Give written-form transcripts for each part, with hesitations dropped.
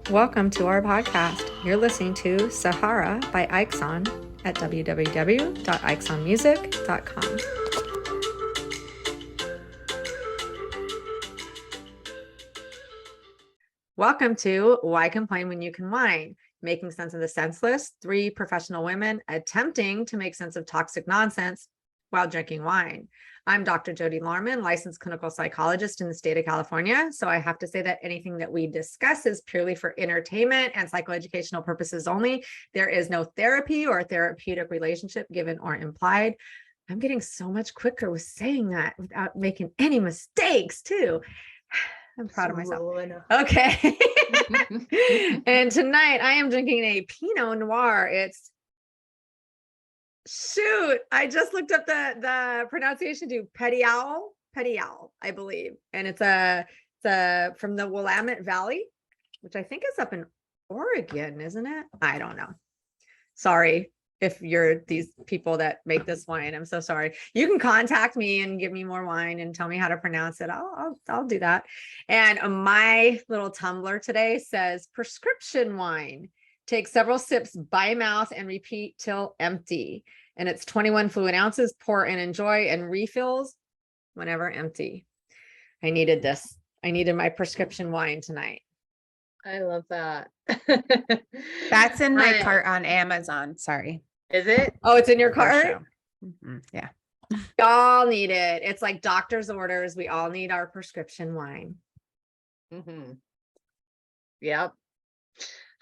Welcome to our podcast. You're listening to Sahara by Ixon at www.ixonmusic.com. Welcome to Why Complain When You Can Whine? Making sense of the senseless, three professional women attempting to make sense of toxic nonsense while drinking wine. I'm Dr. Jody Lorman, licensed clinical psychologist in the state of California. So I have to say that anything that we discuss is purely for entertainment and psychoeducational purposes only. There is no therapy or therapeutic relationship given or implied. I'm getting so much quicker with saying that without making any mistakes too. I'm proud of myself. Okay. And tonight I am drinking a Pinot Noir. I just looked up the pronunciation to Petit Owl, I believe. And it's from the Willamette Valley, which I think is up in Oregon, isn't it? I don't know. Sorry if you're these people that make this wine. I'm so sorry. You can contact me and give me more wine and tell me how to pronounce it. I'll do that. And my little tumbler today says prescription wine. Take several sips by mouth and repeat till empty. And it's 21 fluid ounces. Pour and enjoy, and refills whenever empty. I needed this. I needed my prescription wine tonight. I love that. That's in my cart on Amazon. Sorry. Is it? Oh, it's in your cart? Mm-hmm. Yeah. Y'all need it. It's like doctor's orders. We all need our prescription wine. Mm-hmm. Yep.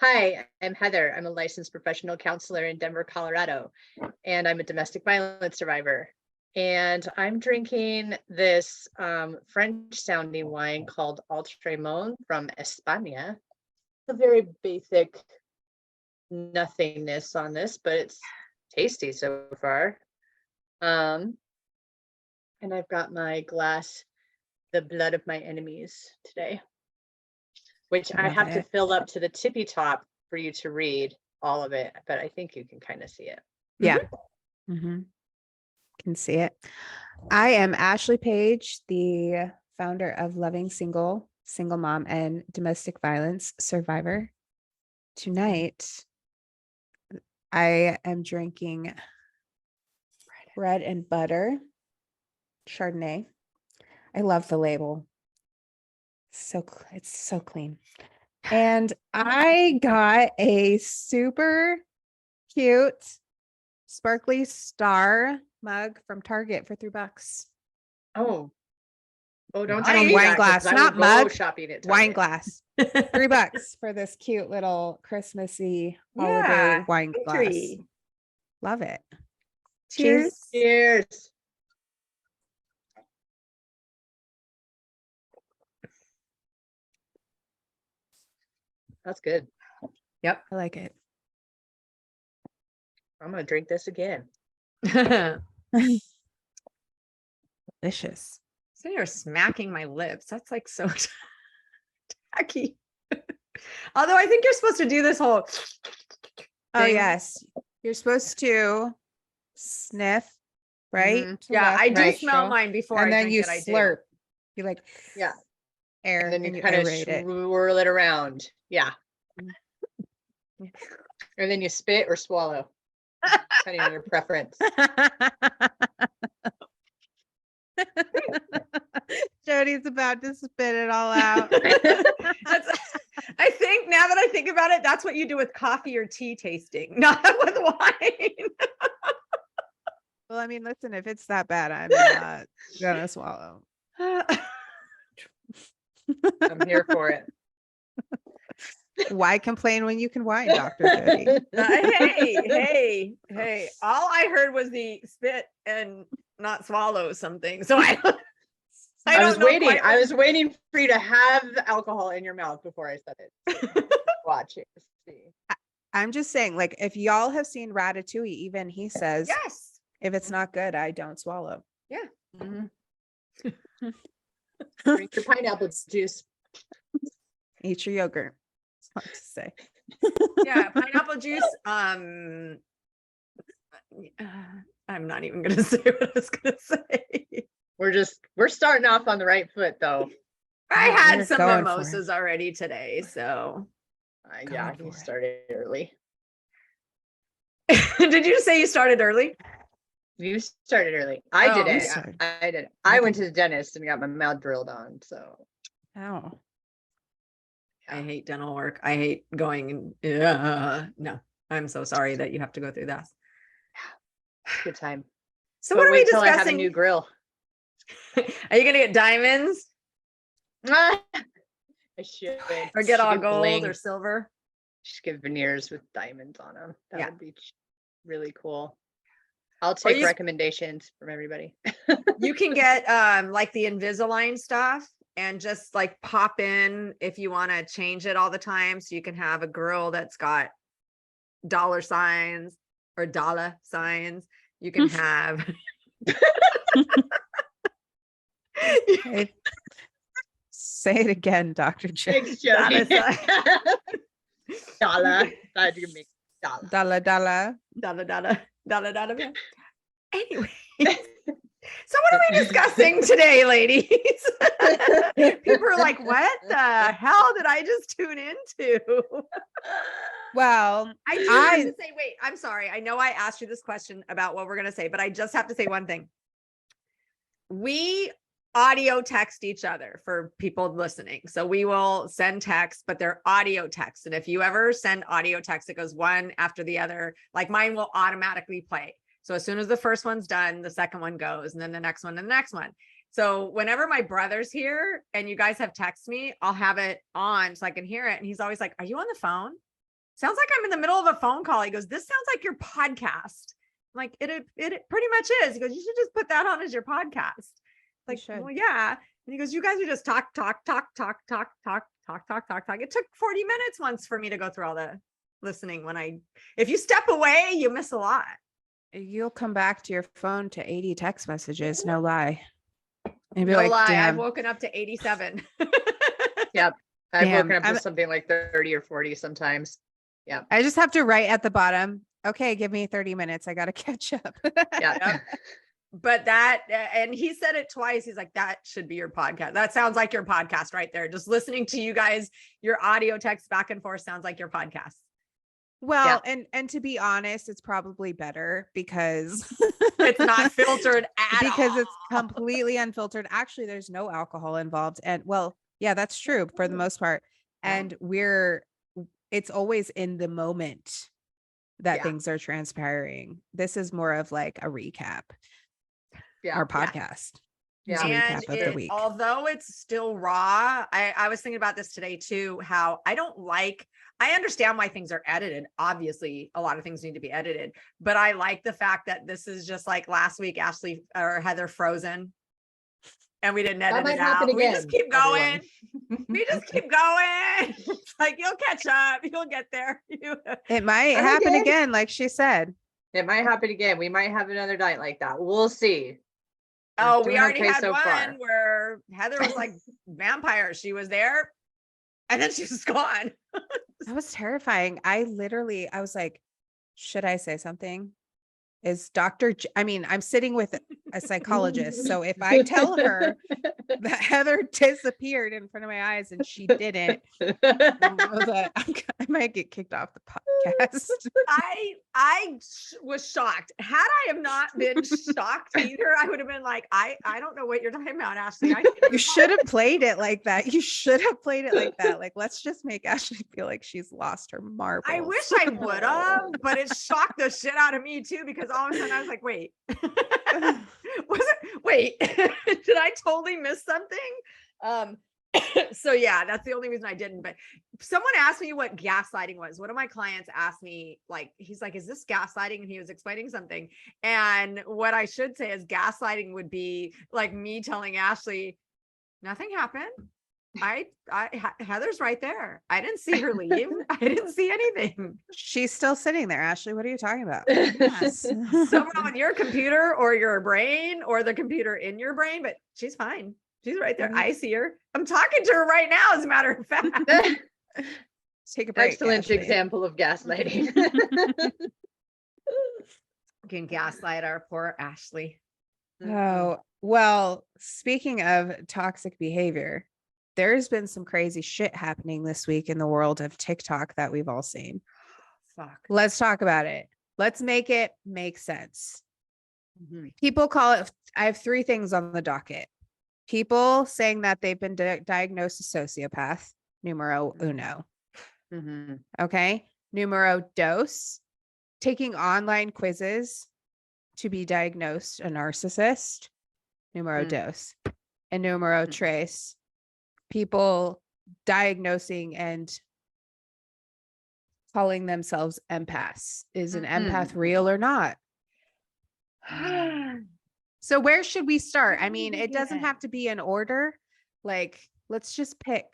Hi, I'm Heather. I'm a licensed professional counselor in Denver, Colorado, and I'm a domestic violence survivor. And I'm drinking this French-sounding wine called Altremont from España. A very basic nothingness on this, but it's tasty so far. And I've got my glass, The Blood of My Enemies today, which I have to fill up to the tippy top for you to read all of it, but I think you can kind of see it. Yeah. Mm-hmm. Can see it. I am Ashley Page, the founder of Loving Single Mom, and domestic violence survivor. Tonight, I am drinking bread and butter Chardonnay. I love the label. It's so clean. And I got a super cute sparkly star mug from Target for $3. Oh, don't On tell a me wine that, 'cause glass, I will not go mug, shopping at wine Target. glass. $3 for this cute little Christmassy holiday wine glass. Love it. Cheers. Cheers. That's good. Yep. I like it. I'm going to drink this again. Delicious. So you're smacking my lips. That's like so tacky. Although I think you're supposed to do this whole Oh, thing. yes. You're supposed to sniff, right? Mhm. Yeah, I do Right. smell mine before And I then drink you it. slurp. You like Yeah. air, And then you and kind of aerate it. swirl it around. Yeah. And then you spit or swallow, depending on your preference. Jody's about to spit it all out. I think now that I think about it, that's what you do with coffee or tea tasting, not with wine. Well, I mean, listen, if it's that bad, I'm not gonna swallow. I'm here for it. Why complain when you can whine, Dr. Jody? Hey. All I heard was the spit and not swallow something. So I was waiting for you to have the alcohol in your mouth before I said it. Watch it. See. I'm just saying, like, if y'all have seen Ratatouille, even he says, yes, if it's not good, I don't swallow. Yeah. Mm-hmm. Drink your pineapple juice. Eat your yogurt. That's hard to say. Yeah, pineapple juice. I'm not even gonna say what I was gonna say. We're starting off on the right foot though. I had You're some going for mimosas already today, so Yeah, Going he for it. started early. Did you say you started early? You started early. I Oh, did you it. started. I did. I I went did. to the dentist and got my mouth drilled on. So Oh. I hate dental work. I hate going. No, I'm so sorry that you have to go through that. good time. So But what are we wait till I have a discussing? new grill. Are you gonna get diamonds I should. or get all Should gold bling. or silver? Just get veneers with diamonds on them. That Yeah. would be really cool. I'll Or take you- recommendations from everybody. You can get like the Invisalign stuff and just like pop in if you want to change it all the time. So you can have a grill that's got dollar signs or dollar signs. You can have Hey, say it again, Dr. J. Thanks, Jody. Dollar Dollar. Glad you can make dollar. Dala dala. dollar. Anyway, so what are we discussing today, ladies? People are like, what the hell did I just tune into? Well, I do have to say, wait, I'm sorry. I know I asked you this question about what we're going to say, but I just have to say one thing. We audio text each other for people listening. So we will send texts, but they're audio texts. And if you ever send audio text, it goes one after the other, like mine will automatically play. So as soon as the first one's done, the second one goes, and then the next one and the next one. So whenever my brother's here and you guys have texted me, I'll have it on so I can hear it. And he's always like, are you on the phone? Sounds like I'm in the middle of a phone call. He goes, this sounds like your podcast. I'm like, it pretty much is. He goes, you should just put that on as your podcast. Like, should. well, yeah. And he goes, you guys are just talk. It took 40 minutes once for me to go through all the listening. If you step away, you miss a lot. You'll come back to your phone to 80 text messages, no lie. And be No like, lie, I've damn. woken up to 87. Yep. I've Damn, woken up to I'm- something like 30 or 40 sometimes. Yeah. I just have to write at the bottom. Okay, give me 30 minutes. I got to catch up. Yeah. Yep. But that, and he said it twice. He's like, that should be your podcast. That sounds like your podcast right there. Just listening to you guys, your audio text back and forth sounds like your podcast. Well, and to be honest, it's probably better because It's not filtered at because all. it's completely unfiltered. Actually, there's no alcohol involved. And well, yeah, that's true for the most part. And it's always in the moment that Yeah. things are transpiring. This is more of like a recap. Yeah. Our podcast. Yeah. It's a And recap of the week. although it's still raw, I was thinking about this today too, how I understand why things are edited. Obviously, a lot of things need to be edited, but I like the fact that this is just like last week, Ashley or Heather frozen and we didn't edit might it happen out. We just again, keep going. everyone. We just keep going. It's like, you'll catch up. You'll get there. It might And happen again- again, like she said. It might happen again. We might have another night like that. We'll see. We're Oh, we doing already okay had so one far. where Heather was like vampire. She was there and then she was gone. That was terrifying. I was like, should I say something? Is I'm sitting with a psychologist. So if I tell her that Heather disappeared in front of my eyes and she didn't, I know that I might get kicked off the podcast. I was shocked. Had I have not been shocked either, I would have been like, I don't know what you're talking about, Ashley. You should have played it like that. You should have played it like that. Like, let's just make Ashley feel like she's lost her marbles. I wish I would have, but it shocked the shit out of me too, because all of a sudden I was like, wait, wait, did I totally miss something? So yeah, that's the only reason I didn't. But someone asked me what gaslighting was. One of my clients asked me, like, he's like, is this gaslighting? And he was explaining something. And what I should say is gaslighting would be like me telling Ashley, nothing happened. Heather's right there. I didn't see her leave. I didn't see anything. She's still sitting there, Ashley. What are you talking about? Yes. Something wrong with your computer or your brain or the computer in your brain, but she's fine. She's right there. I see her. I'm talking to her right now, as a matter of fact. Take a break. Excellent Ashley. example of gaslighting. Can gaslight our poor Ashley. Oh, well, speaking of toxic behavior, there's been some crazy shit happening this week in the world of TikTok that we've all seen. Fuck. Let's talk about it. Let's make it make sense. Mhm. People call it, I have 3 things on the docket. People saying that they've been diagnosed as sociopath, numero uno. Mhm. Okay. Numero dos, taking online quizzes to be diagnosed a narcissist. Numero Mm. dos. And numero tres, people diagnosing and calling themselves empaths. Is an empath real or not? So where should we start? I mean, it doesn't have to be in order. Like, let's just pick.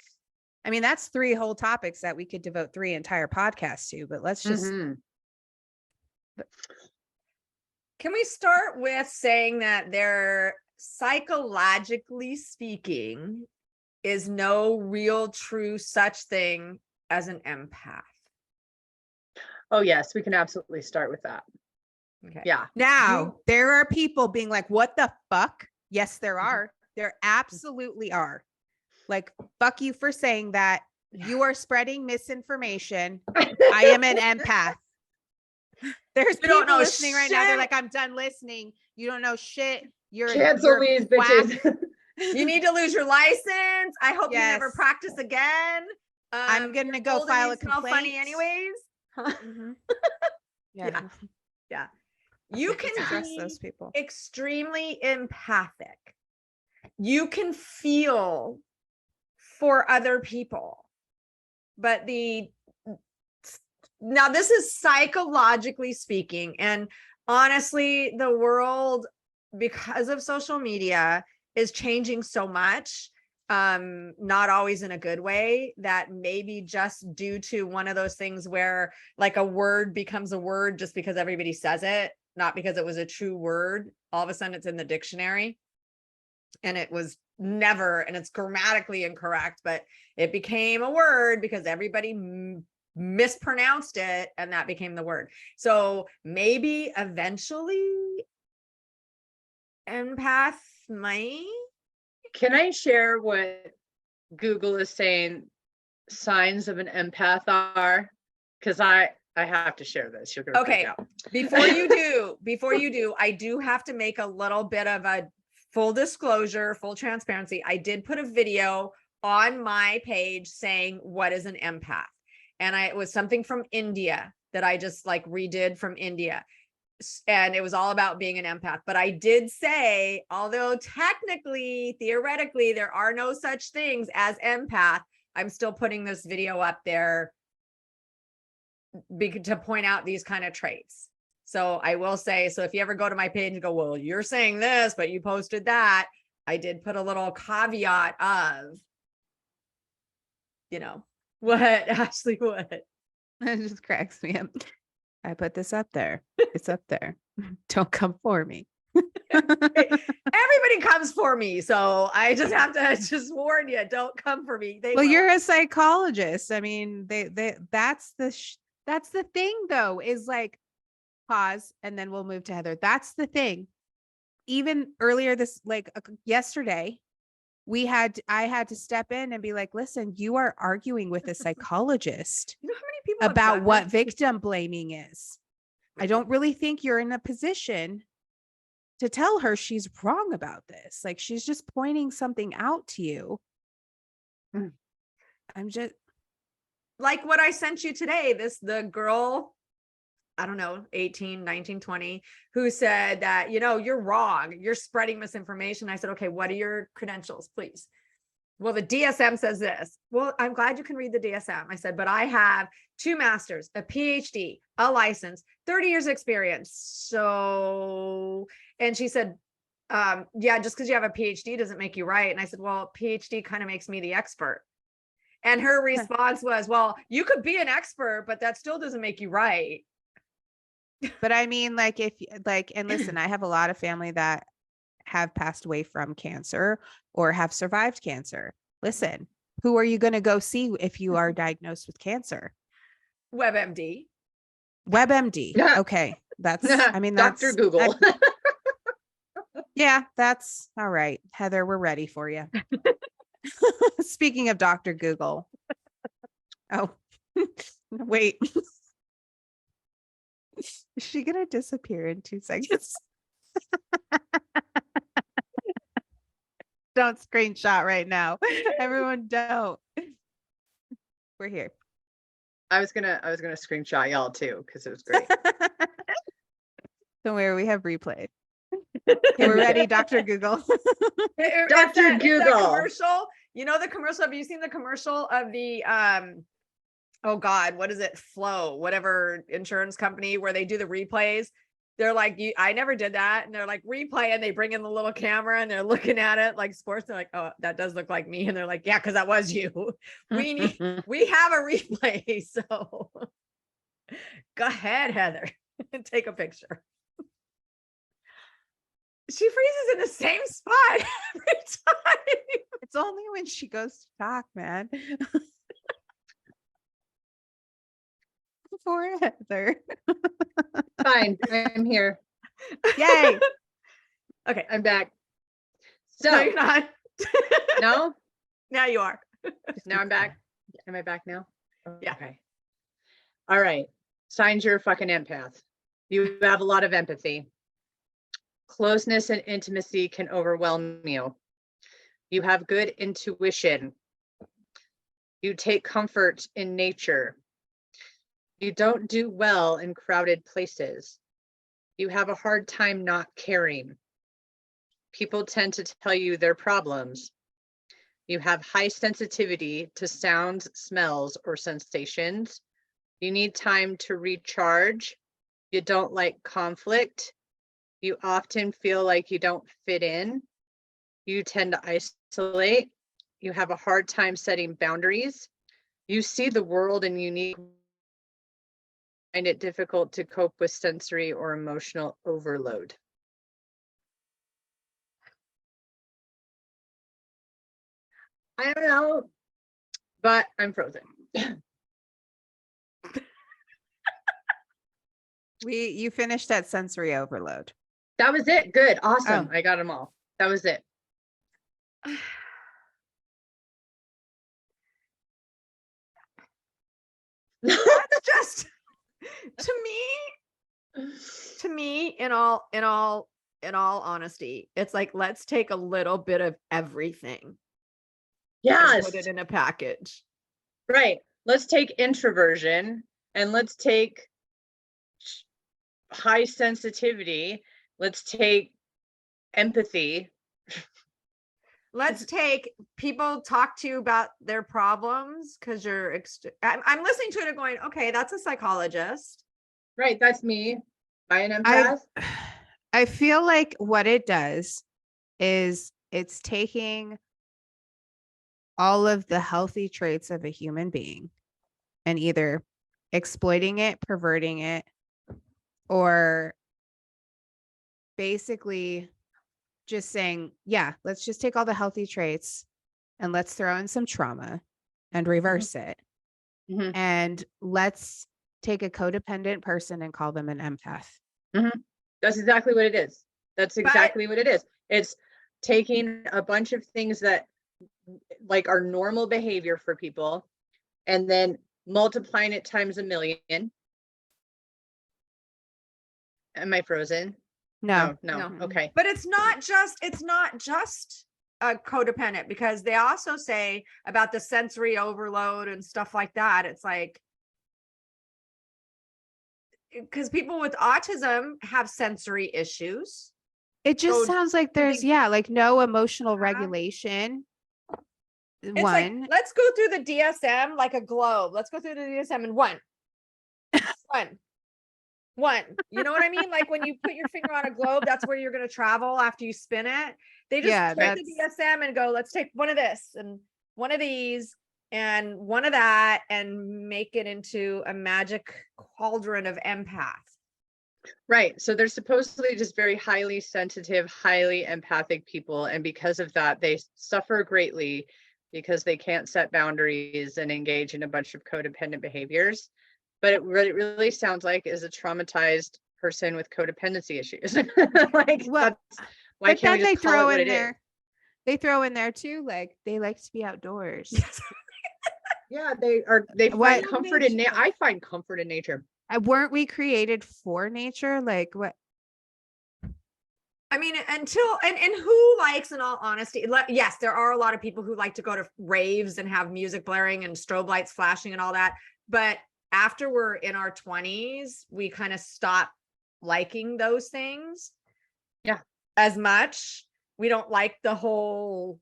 I mean, that's 3 whole topics that we could devote 3 entire podcasts to, but let's just Mhm. Can we start with saying that there, psychologically speaking, is no real true such thing as an empath? Oh, yes, we can absolutely start with that. Okay. Yeah. now there are people being like, what the fuck? Yes, there Mhm. are. There absolutely are. Like, fuck you for saying that. You are spreading misinformation. I am an empath. There's You don't people know listening right now. They're shit. like, I'm done listening. You don't know shit. Cancel you're these whack." bitches. You need to lose your license. I hope you never Yes. practice again. I'm gonna you're go old and file you a smell funny complaint. anyways. Mhm. Yeah. Yeah. You Let's can address be those people. extremely empathic. You can feel for other people. But now this is psychologically speaking, and honestly, the world, because of social media, is changing so much, not always in a good way, that maybe just due to one of those things where like a word becomes a word just because everybody says it, not because it was a true word. All of a sudden it's in the dictionary, and it was never, and it's grammatically incorrect, but it became a word because everybody mispronounced it, and that became the word. So maybe eventually empath might. Can I share what Google is saying signs of an empath are? Because I have to share this. You're gonna freak Okay, out. before you do, I do have to make a little bit of a full disclosure, full transparency. I did put a video on my page saying what is an empath, and it was something from India that I just like redid from India, and it was all about being an empath. But I did say, although technically, theoretically, there are no such things as empath, I'm still putting this video up there to point out these kind of traits. So I will say, so if you ever go to my page and go, well, you're saying this, but you posted that, I did put a little caveat of, what, Ashley, what? It just cracks me up. I put this up there. It's up there. Don't come for me. Everybody comes for me. So I just have to just warn you, don't come for me. They Well, will. you're a psychologist. I mean, that's the thing though, is like, pause and then we'll move to Heather. That's the thing. Even earlier yesterday, I had to step in and be like, listen, you are arguing with a psychologist You know how many people have about done what that? victim blaming is. I don't really think you're in a position to tell her she's wrong about this. Like, she's just pointing something out to you. Mm. I'm just like what I sent you today, the girl, I don't know, 18, 19, 20, who said that, you're wrong. You're spreading misinformation. I said, okay, what are your credentials, please? Well, the DSM says this. Well, I'm glad you can read the DSM. I said, but I have 2 masters, a PhD, a license, 30 years experience. So, and she said, yeah, just because you have a PhD doesn't make you right. And I said, well, PhD kind of makes me the expert. And her response was, well, you could be an expert, but that still doesn't make you right. But I mean, like, and listen, I have a lot of family that have passed away from cancer or have survived cancer. Listen, who are you going to go see if you are diagnosed with cancer? WebMD. WebMD. Okay. That's Dr. Google. Yeah, that's all right. Heather, we're ready for you. Speaking of Dr. Google. Oh, wait. Is she gonna disappear in 2 seconds? Don't screenshot right now. Everyone don't. We're here. I was gonna screenshot y'all too, because it was great. Don't worry, we have replay. Okay, we're ready, Dr. Google. It's Dr. that Google. commercial. You know the commercial? Have you seen the commercial of the oh God, what is it? Flow, whatever insurance company where they do the replays. They're like, I never did that. And they're like replay and they bring in the little camera and they're looking at it like sports. They're like, oh, that does look like me. And they're like, yeah, because that was you. We have a replay. So go ahead, Heather, and take a picture. She freezes in the same spot every time. It's only when she goes to talk, man. Poor Heather. Fine, I'm here. Yay. Okay, I'm back. no, So you're not. no, Now you are. now I'm back. Am I back now? Yeah. Okay. All right. Signs you're a fucking empath. You have a lot of empathy. Closeness and intimacy can overwhelm you. You have good intuition. You take comfort in nature. You don't do well in crowded places. You have a hard time not caring. People tend to tell you their problems. You have high sensitivity to sounds, smells, or sensations. You need time to recharge. You don't like conflict. You often feel like you don't fit in. You tend to isolate. You have a hard time setting boundaries. You see the world in unique ways. Find it difficult to cope with sensory or emotional overload. I don't know, but I'm frozen. You finished that sensory overload. That was it. Good. Awesome. Oh. I got them all. That was it. That's just to me, in all honesty, it's like, let's take a little bit of everything and Yes. put it in a package. Right. Let's take introversion and let's take high sensitivity. Let's take empathy. Let's take people talk to you about their problems because you're I'm listening to it and going, okay, that's a psychologist. Right. That's me. By an empath. I feel like what it does is it's taking all of the healthy traits of a human being and either exploiting it, perverting it, or basically just saying, yeah, let's just take all the healthy traits and let's throw in some trauma and reverse it. Mhm. And let's take a codependent person and call them an empath. That's exactly what it is. That's exactly what it is. It's taking a bunch of things that like are normal behavior for people and then multiplying it times a million. Am I frozen? No. No. Okay. But it's not just a codependent, because they also say about the sensory overload and stuff like that. It's like, because people with autism have sensory issues. It just So sounds like do there's, they- like no emotional Yeah. regulation. It's One. like, let's go through the DSM like a globe. Let's go through the DSM in one. You know what I mean? Like when you put your finger on a globe, that's where you're going to travel after you spin it. They just Yeah, take the DSM and go, let's take one of this and one of these and one of that and make it into a magic cauldron of empath. Right. So they're supposedly just very highly sensitive, highly empathic people. And because of that, they suffer greatly because they can't set boundaries and engage in a bunch of codependent behaviors. But it really sounds like is a traumatized person with codependency issues. Like, Well, why but can't then we they just call it throw what in it is? there, They throw in there too, like they like to be outdoors. Yeah, they What- find comfort in I find comfort in nature. Weren't we created for nature? Like what? I mean, and who likes, in all honesty, yes, there are a lot of people who like to go to raves and have music blaring and strobe lights flashing and all that. But after we're in our 20s, we kind of stop liking those things. Yeah. As much. We don't like the whole,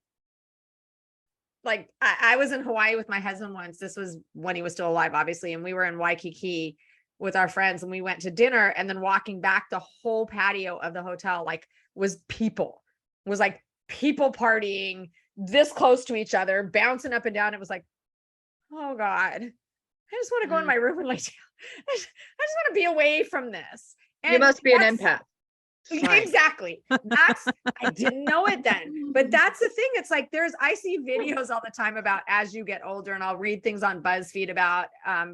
like, I was in Hawaii with my husband once. This was when he was still alive, obviously. And we were in Waikiki with our friends, and we went to dinner, and then walking back, the whole patio of the hotel, like, was like people partying this close to each other, bouncing up and down. It was like, oh God, I just want to go in my room and lay down. I just want to be away from this. And You must be an that's- empath. Fine. Exactly. I didn't know it then, but that's the thing. It's like, I see videos all the time about as you get older, and I'll read things on BuzzFeed about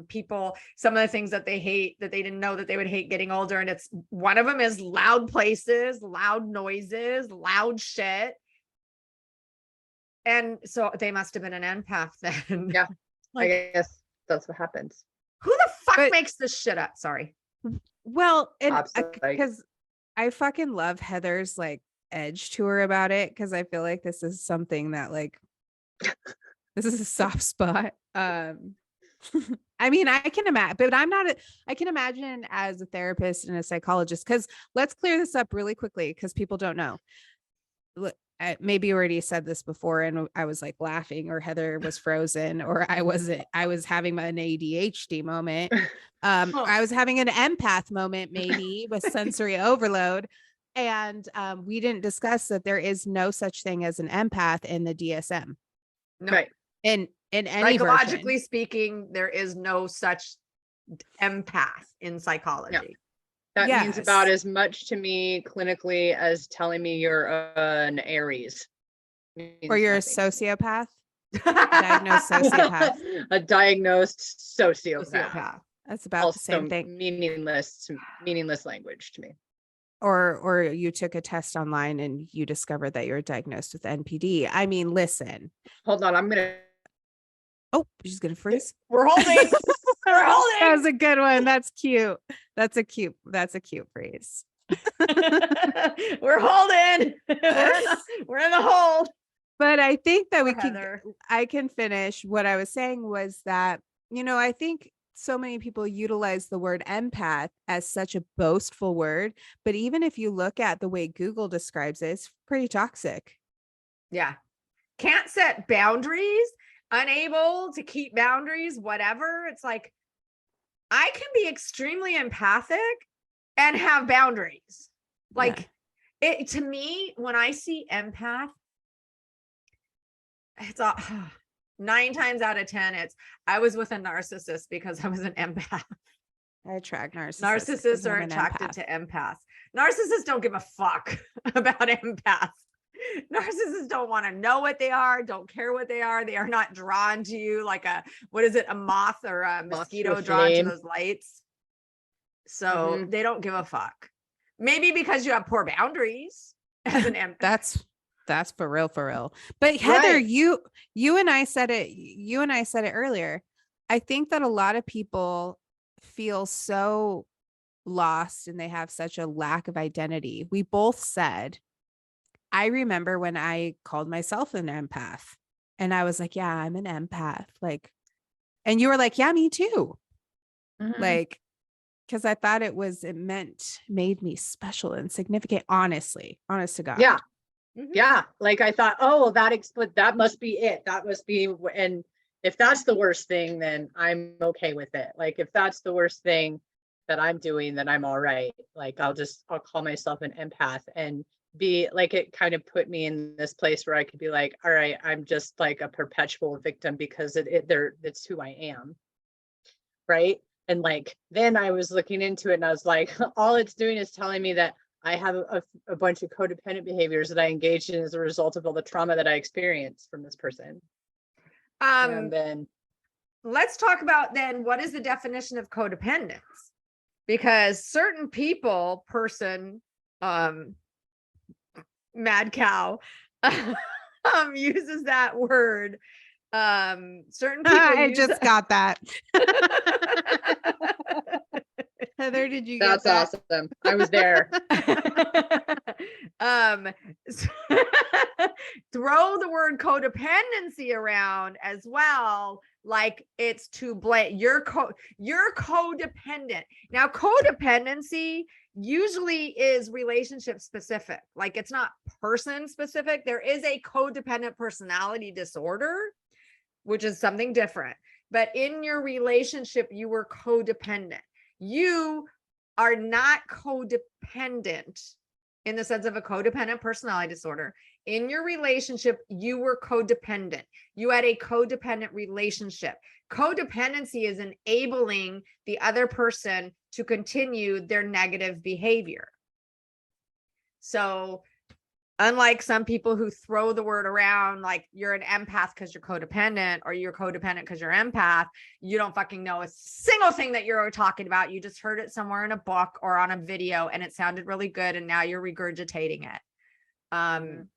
people, some of the things that they hate, that they didn't know that they would hate getting older. And it's one of them is loud places, loud noises, loud shit. And so they must have been an empath then. Yeah. Like, I guess that's what happens. who the fuck But- makes this shit up? Sorry. Well, and Absolutely. because I fucking love Heather's like edge to her about it, because I feel like this is something that like this is a soft spot. I mean, I can imagine, but I can imagine as a therapist and a psychologist, because let's clear this up really quickly because people don't know. Maybe you already said this before and I was like laughing, or Heather was frozen, or I was having an ADHD moment. I was having an empath moment, maybe with sensory overload. And we didn't discuss that there is no such thing as an empath in the DSM. No. Right. In any Psychologically version. speaking, there is no such empath in psychology. That means about Yes. as much to me clinically as telling me you're an Aries. Or you're a sociopath. Diagnosed sociopath. A diagnosed sociopath. Sociopath. That's about the same Also thing. meaningless language to me. Or you took a test online and you discovered that you're diagnosed with NPD. I mean, listen. Hold on, I'm gonna. Oh, she's gonna freeze. We're holding. We're That holding. was a good one. That's cute. That's a cute phrase. We're holding. We're in the hold. But I think that Poor we can Heather. I can finish. What I was saying was that, I think so many people utilize the word empath as such a boastful word, but even if you look at the way Google describes it, it's pretty toxic. Yeah. Can't set boundaries, unable to keep boundaries, whatever. It's like, I can be extremely empathic and have boundaries. Like, it to me, when I see empath, it's 9 times out of 10, I was with a narcissist because I was an empath. I attract narcissists. Narcissists are attracted to empaths. Narcissists don't give a fuck about empaths. Narcissists don't want to know what they are, don't care what they are. They are not drawn to you like a moth or a mosquito drawn to those lights. So they don't give a fuck. Maybe because you have poor boundaries as an empath. That's for real. But Heather, Right. you and I said it earlier. I think that a lot of people feel so lost and they have such a lack of identity. We both said, I remember when I called myself an empath and I was like, yeah, I'm an empath. Like, and you were like, yeah, me too. Mhm. Like, because I thought made me special and significant. Honest to God. Yeah. Mhm. Yeah. Like I thought, oh, that must be it. That must be, and if that's the worst thing, then I'm okay with it. Like if that's the worst thing that I'm doing, then I'm all right. Like I'll call myself an empath and be like, it kind of put me in this place where I could be like, all right, I'm just like a perpetual victim because it's who I am. Right. And like, then I was looking into it and I was like, all it's doing is telling me that I have a bunch of codependent behaviors that I engaged in as a result of all the trauma that I experienced from this person. And then Let's talk about then, what is the definition of codependence? Because certain mad cow, uses that word. Certain people I use just got that. Heather, did you get That's that? awesome. I was there. um s- throw the word codependency around as well, like it's to blame. You're codependent. Now codependency usually is relationship specific, like it's not person specific. There is a codependent personality disorder, which is something different, but in your relationship you were codependent. You are not codependent in the sense of a codependent personality disorder. In your relationship, you were codependent. You had a codependent relationship. Codependency is enabling the other person to continue their negative behavior. So unlike some people who throw the word around, like you're an empath because you're codependent, or you're codependent because you're empath, you don't fucking know a single thing that you're talking about. You just heard it somewhere in a book or on a video and it sounded really good, and now you're regurgitating it.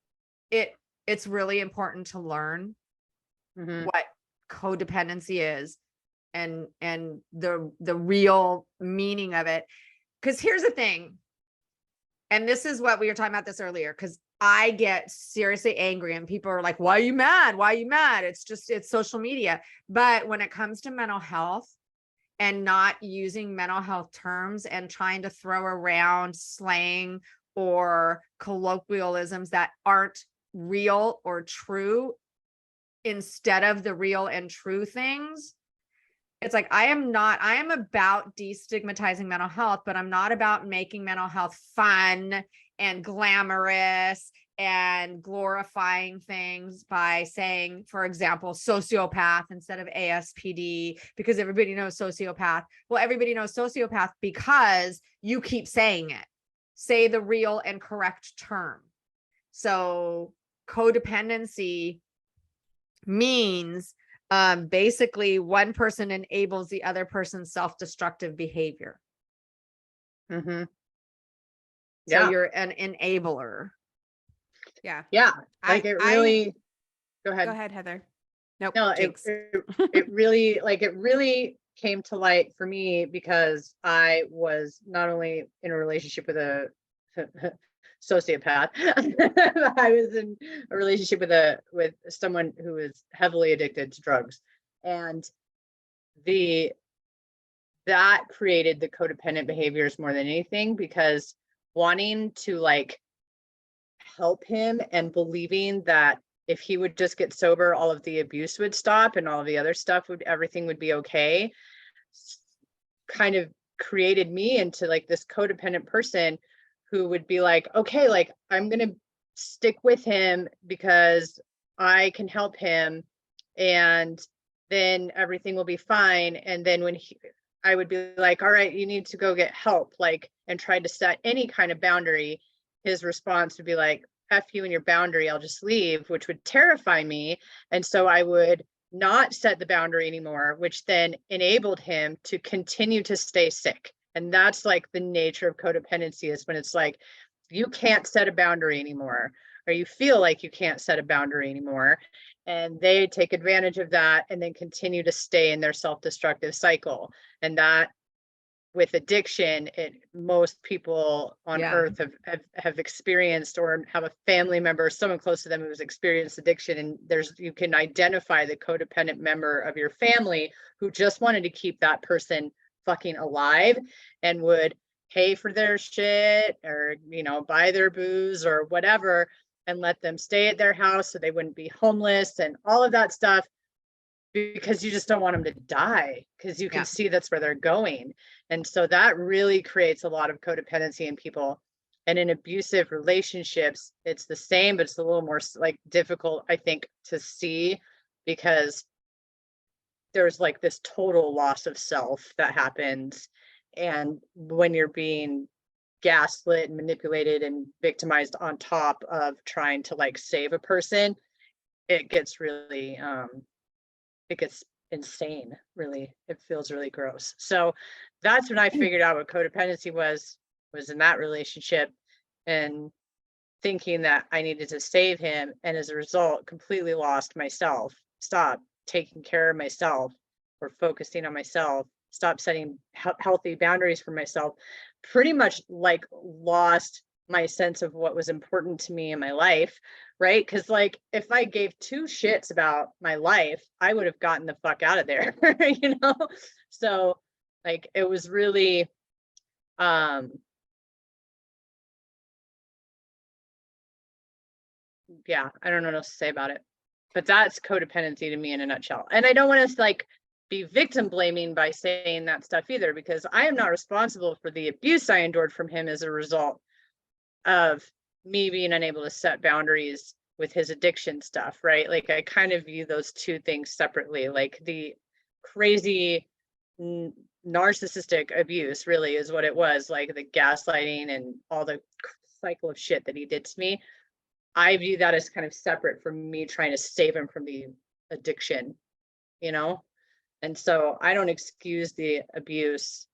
It's really important to learn what codependency is and the real meaning of it. Because here's the thing, and this is what we were talking about this earlier, because I get seriously angry and people are like, why are you mad? Why are you mad? It's social media. But when it comes to mental health and not using mental health terms and trying to throw around slang or colloquialisms that aren't real or true instead of the real and true things, it's like, I am about destigmatizing mental health, but I'm not about making mental health fun and glamorous and glorifying things by saying, for example, sociopath instead of ASPD, because everybody knows sociopath. Well, everybody knows sociopath because you keep saying it. Say the real and correct term. So codependency means basically one person enables the other person's self-destructive behavior. Mm-hmm. So Yeah. you're an enabler. Yeah. Yeah. Like it really, go ahead. Go ahead, Heather. Nope. No, Jinx. it really came to light for me because I was not only in a relationship with a sociopath, I was in a relationship with someone who is heavily addicted to drugs, and that created the codependent behaviors more than anything, because wanting to like help him and believing that if he would just get sober, all of the abuse would stop and all of the other stuff everything would be okay, kind of created me into like this codependent person who would be like, okay, like I'm going to stick with him because I can help him and then everything will be fine. And then when I would be like, all right, you need to go get help, like, and try to set any kind of boundary, his response would be like, F you and your boundary, I'll just leave, which would terrify me. And so I would not set the boundary anymore, which then enabled him to continue to stay sick. And that's like the nature of codependency, is when it's like, you can't set a boundary anymore, or you feel like you can't set a boundary anymore. And they take advantage of that and then continue to stay in their self-destructive cycle. And that, with addiction, most people on earth have experienced or have a family member, someone close to them who's experienced addiction. And you can identify the codependent member of your family who just wanted to keep that person fucking alive and would pay for their shit or, buy their booze or whatever and let them stay at their house so they wouldn't be homeless and all of that stuff, because you just don't want them to die, because you can see that's where they're going. And so that really creates a lot of codependency in people. And in abusive relationships, it's the same, but it's a little more like difficult, I think, to see, because there's like this total loss of self that happens. And when you're being gaslit and manipulated and victimized on top of trying to like save a person, it gets really, it gets insane, really. It feels really gross. So that's when I figured out what codependency was in that relationship. And thinking that I needed to save him, and as a result, completely lost myself, stopped taking care of myself or focusing on myself, stopped setting healthy boundaries for myself, pretty much like lost my sense of what was important to me in my life, right? Because like if I gave two shits about my life, I would have gotten the fuck out of there, you know? So like it was really yeah, I don't know what else to say about it. But that's codependency to me in a nutshell. And I don't want to like be victim blaming by saying that stuff either, because I am not responsible for the abuse I endured from him as a result of me being unable to set boundaries with his addiction stuff, right? Like I kind of view those two things separately. Like the crazy narcissistic abuse really is what it was, like the gaslighting and all the cycle of shit that he did to me. I view that as kind of separate from me trying to save him from the addiction, you know? And so I don't excuse the abuse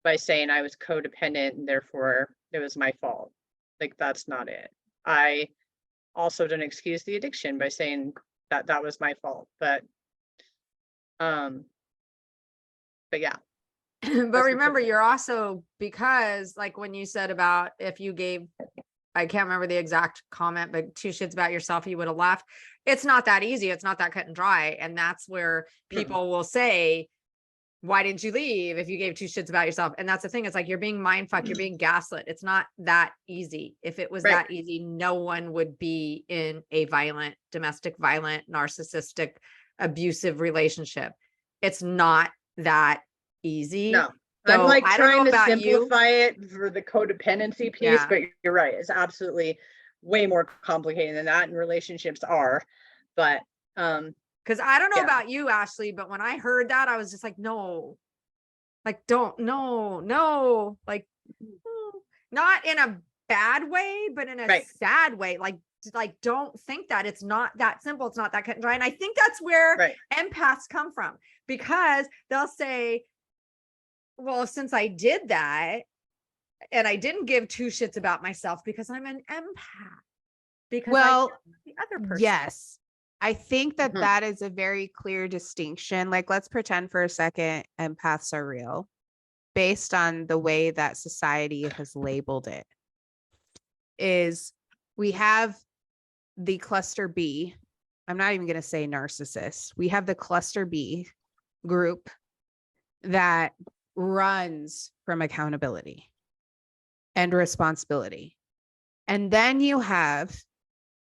by saying I was codependent and therefore it was my fault. Like that's not it. I also don't excuse the addiction by saying that that was my fault. But yeah. But remember, you're also, because like when you said about if you gave, I can't remember the exact comment, but two shits about yourself, you would have left. It's not that easy. It's not that cut and dry. And that's where people will say, why didn't you leave if you gave two shits about yourself? And that's the thing. It's like, you're being mind fucked. You're being gaslit. It's not that easy. If it was that easy, no one would be in a violent, domestic violent, narcissistic, abusive relationship. It's not that easy. No. So I'm like trying to simplify it for the codependency piece, but you're right. It's absolutely way more complicated than that, and relationships are. But because I don't know about you, Ashley, but when I heard that, I was just like, no, like no, like not in a bad way, but in a sad way. Like don't think that. It's not that simple. It's not that cut and dry. And I think that's where empaths come from, because they'll say, well, since I did that and I didn't give two shits about myself because I'm an empath, because the other person. Yes, I think that that is a very clear distinction. Like, let's pretend for a second empaths are real based on the way that society has labeled it. Is we have the cluster B. I'm not even going to say narcissist. We have the cluster B group that runs from accountability and responsibility. And then you have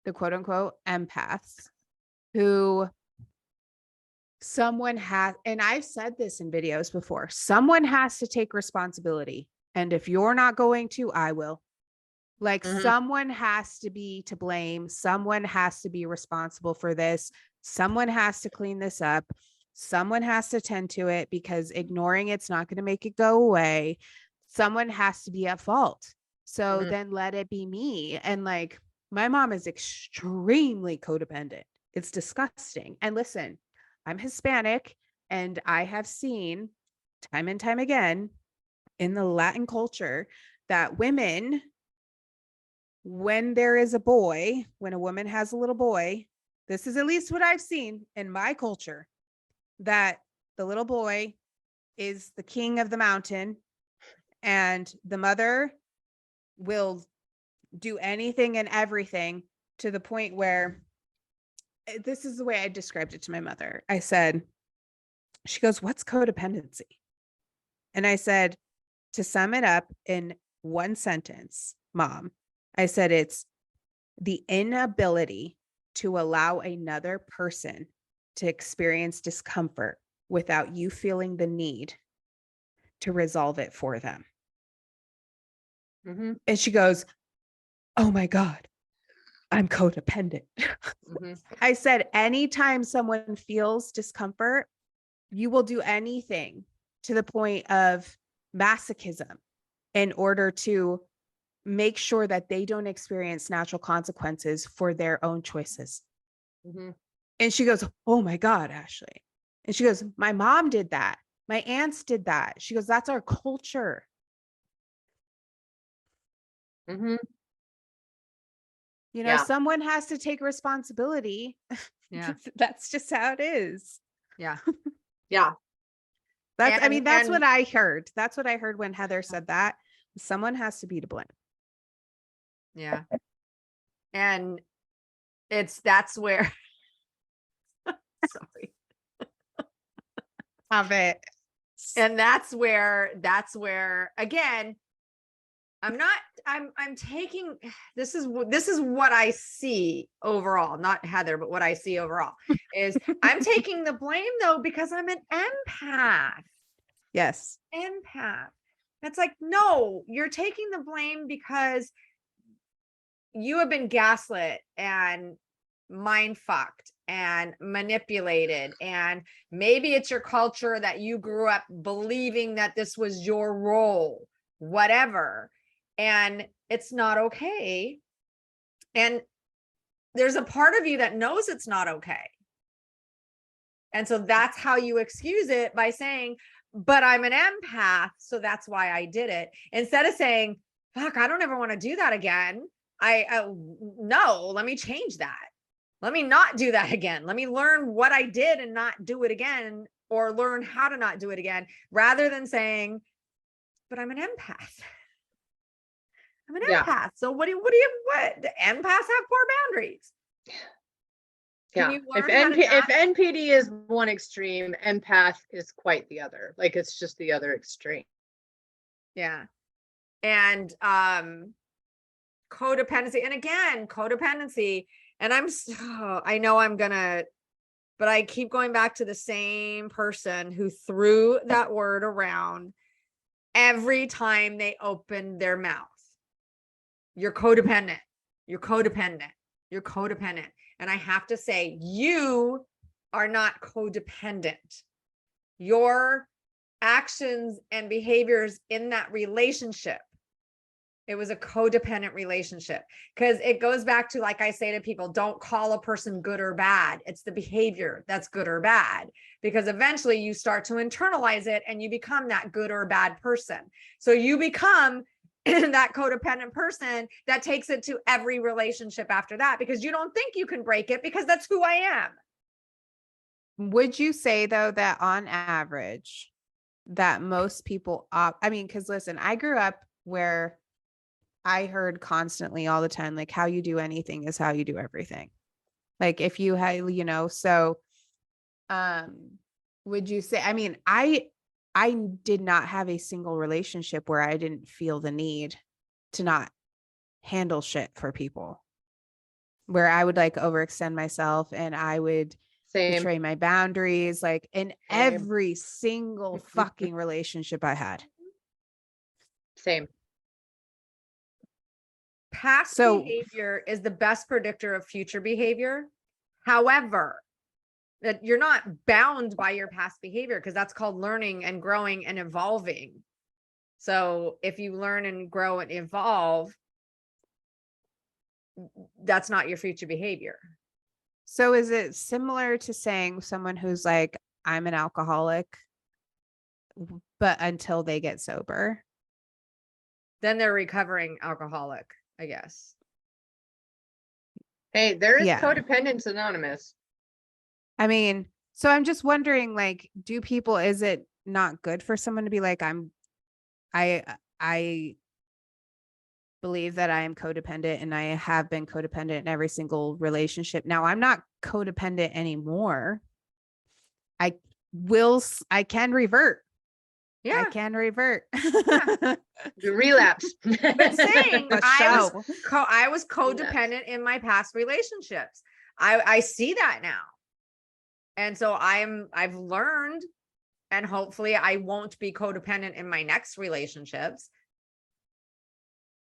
the quote unquote empaths who someone has, and I've said this in videos before, someone has to take responsibility. And if you're not going to, I will. Like someone has to be to blame. Someone has to be responsible for this. Someone has to clean this up. Someone has to tend to it, because ignoring it's not going to make it go away. Someone has to be at fault. So then let it be me. And like, my mom is extremely codependent. It's disgusting. And listen, I'm Hispanic, and I have seen time and time again in the Latin culture that women, when there is a boy, when a woman has a little boy, this is at least what I've seen in my culture, that the little boy is the king of the mountain, and the mother will do anything and everything, to the point where, this is the way I described it to my mother. I said, she goes, what's codependency? And I said, to sum it up in one sentence, Mom, I said, it's the inability to allow another person to experience discomfort without you feeling the need to resolve it for them. And she goes, oh my God, I'm codependent. I said, anytime someone feels discomfort, you will do anything, to the point of masochism, in order to make sure that they don't experience natural consequences for their own choices. And she goes, oh my God, Ashley. And she goes, my mom did that. My aunts did that. She goes, that's our culture. You know, Yeah. someone has to take responsibility. Yeah. That's just how it is. Yeah. Yeah. That's, I And- mean, that's what and- I heard. That's what I heard when Heather said that. Someone has to be to blame. Yeah. And that's where, sorry. Of it. And that's where, again, I'm taking, this is what I see overall, not Heather, but what I see overall is I'm taking the blame though, because I'm an empath. Yes. Empath. It's like, no, you're taking the blame because you have been gaslit and mind fucked and manipulated, and maybe it's your culture that you grew up believing that this was your role, whatever, and it's not okay. And there's a part of you that knows it's not okay, and so that's how you excuse it, by saying, but I'm an empath, so that's why I did it, instead of saying, fuck, I don't ever want to do that again. No, let me change that. Let me not do that again. Let me learn what I did and not do it again, or learn how to not do it again, rather than saying, but I'm an empath. I'm an Yeah. empath. So what? The empaths have core boundaries. Can Yeah. you If learn how to if not- NPD is one extreme, empath is quite the other. Like it's just the other extreme. Yeah. And codependency. And again, codependency. And I know I'm gonna, but I keep going back to the same person who threw that word around every time they opened their mouth. You're codependent. You're codependent. You're codependent. And I have to say, you are not codependent. Your actions and behaviors in that relationship, it was a codependent relationship, because it goes back to, like I say to people, don't call a person good or bad. It's the behavior that's good or bad, because eventually you start to internalize it and you become that good or bad person. So you become that codependent person that takes it to every relationship after that, because you don't think you can break it, because that's who I am. Would you say though that on average that most people I mean, because listen, I grew up where I heard constantly all the time, like, how you do anything is how you do everything. Like if you had, you know, so would you say, I mean, I did not have a single relationship where I didn't feel the need to not handle shit for people, where I would like overextend myself and I would Same. betray my boundaries, like in Same. every single fucking relationship I had. Same. Past So- behavior is the best predictor of future behavior. However, that you're not bound by your past behavior, because that's called learning and growing and evolving. So if you learn and grow and evolve, that's not your future behavior. So is it similar to saying someone who's like, I'm an alcoholic, but until they get sober? Then they're recovering alcoholic, I guess. Hey, there is Yeah. Codependence Anonymous. I mean, so I'm just wondering, like, do people, is it not good for someone to be like, I believe that I am codependent and I have been codependent in every single relationship. Now I'm not codependent anymore. I can revert. Yeah. I can revert. The relapse. But saying For I sure. was codependent in my past relationships. I see that now. And so I've learned, and hopefully I won't be codependent in my next relationships.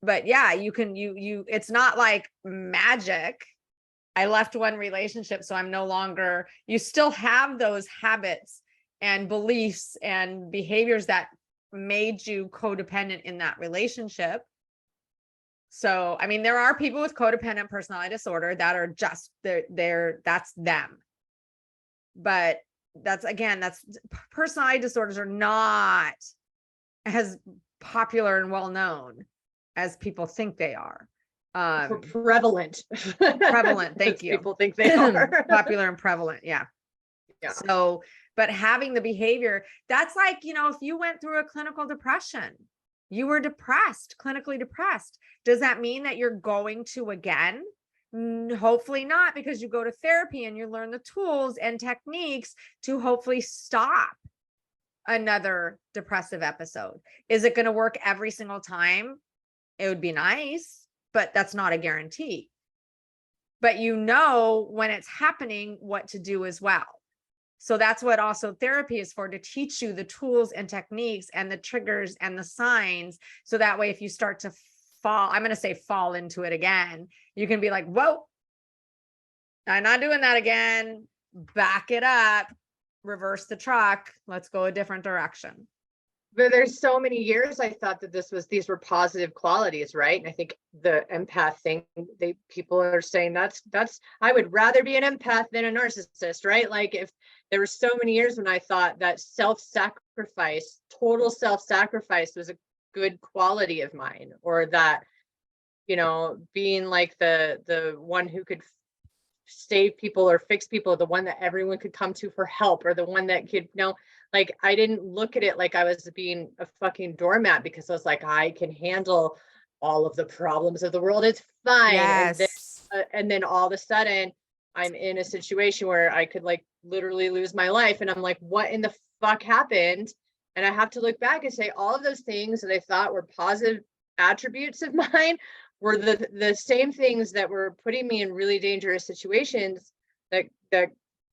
But yeah, it's not like magic. I left one relationship, so I'm no longer, you still have those habits and beliefs and behaviors that made you codependent in that relationship. So, I mean, there are people with codependent personality disorder that are just, that's them. But that's personality disorders are not as popular and well known as people think they are. Prevalent. Prevalent, thank As you. people think they are. Popular and prevalent, yeah. Yeah. So, but having the behavior, that's like, if you went through a clinical depression, you were depressed, clinically depressed. Does that mean that you're going to again? Hopefully not, because you go to therapy and you learn the tools and techniques to hopefully stop another depressive episode. Is it going to work every single time? It would be nice, but that's not a guarantee. But when it's happening, what to do as well. So that's what also therapy is for, to teach you the tools and techniques and the triggers and the signs. So that way, if you start to I'm going to say fall into it again, you can be like, whoa, I'm not doing that again. Back it up, reverse the truck. Let's go a different direction. But there's so many years I thought that these were positive qualities, right? And I think the empath thing, people are saying that's I would rather be an empath than a narcissist, right? Like, if there were so many years when I thought that self-sacrifice, total self-sacrifice was a good quality of mine, or that, being like the one who could save people or fix people, the one that everyone could come to for help, or the one that could, like, I didn't look at it like I was being a fucking doormat, because I was like, I can handle all of the problems of the world. It's fine. Yes. And then all of a sudden I'm in a situation where I could like literally lose my life. And I'm like, what in the fuck happened? And I have to look back and say, all of those things that I thought were positive attributes of mine were the same things that were putting me in really dangerous situations that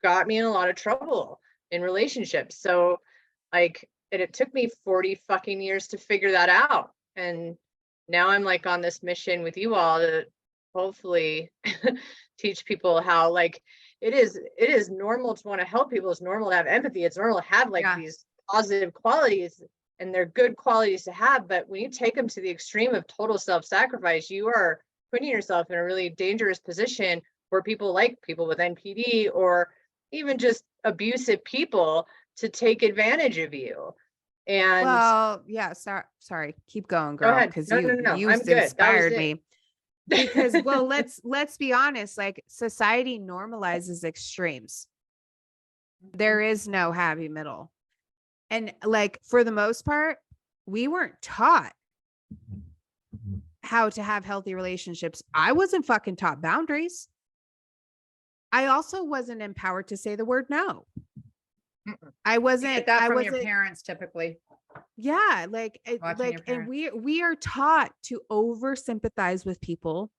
got me in a lot of trouble in relationships. So like, and it took me 40 fucking years to figure that out. And now I'm like on this mission with you all to hopefully teach people how, like, it is normal to want to help people. It's normal to have empathy. It's normal to have these positive qualities, and they're good qualities to have. But when you take them to the extreme of total self-sacrifice, you are putting yourself in a really dangerous position where people with NPD, or even just abusive people, to take advantage of you. And well, yeah, sorry, keep going, go girl, ahead. because No, you I'm good. inspired me. Because well, let's be honest, like, society normalizes extremes. There is no happy middle. And like, for the most part, we weren't taught how to have healthy relationships. I wasn't fucking taught boundaries. I also wasn't empowered to say the word no. I wasn't. You get that I from wasn't, your parents typically. yeah, like, Watching your and parents. we are taught to over sympathize with people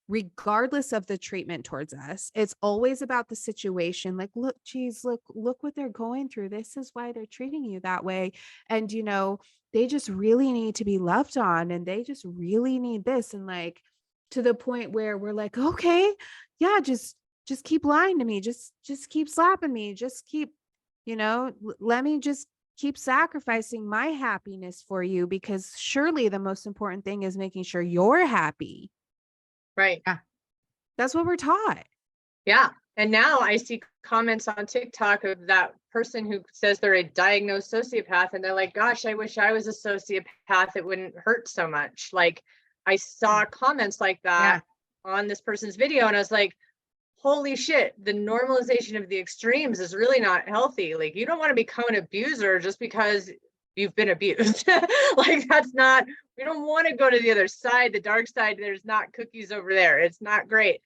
regardless of the treatment towards us. It's always about the situation. Like, look, geez, look what they're going through. This is why they're treating you that way. And they just really need to be loved on, and they just really need this. And like, to the point where we're like, okay, yeah, just keep lying to me, just keep slapping me, just keep, let me just keep sacrificing my happiness for you, because surely the most important thing is making sure you're happy. right. Yeah. That's what we're taught. Yeah. And now I see comments on TikTok of that person who says they're a diagnosed sociopath, and they're like, gosh, I wish I was a sociopath. It wouldn't hurt so much. Like, I saw comments like that on this person's video, and I was like, holy shit, the normalization of the extremes is really not healthy. Like, you don't want to become an abuser just because you've been abused. Like, that's not, we don't want to go to the other side, the dark side. There's not cookies over there. It's not great.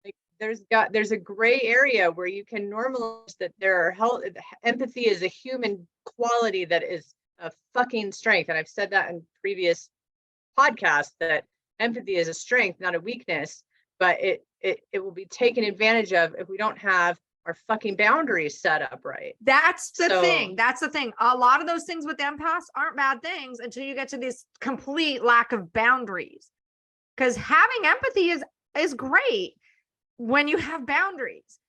Like, there's a gray area where you can normalize that there are empathy is a human quality that is a fucking strength. And I've said that in previous podcasts, that empathy is a strength, not a weakness, but it will be taken advantage of if we don't have our fucking boundaries set up right. That's the thing. That's the thing. A lot of those things with empaths aren't bad things until you get to this complete lack of boundaries. Because having empathy is great when you have boundaries.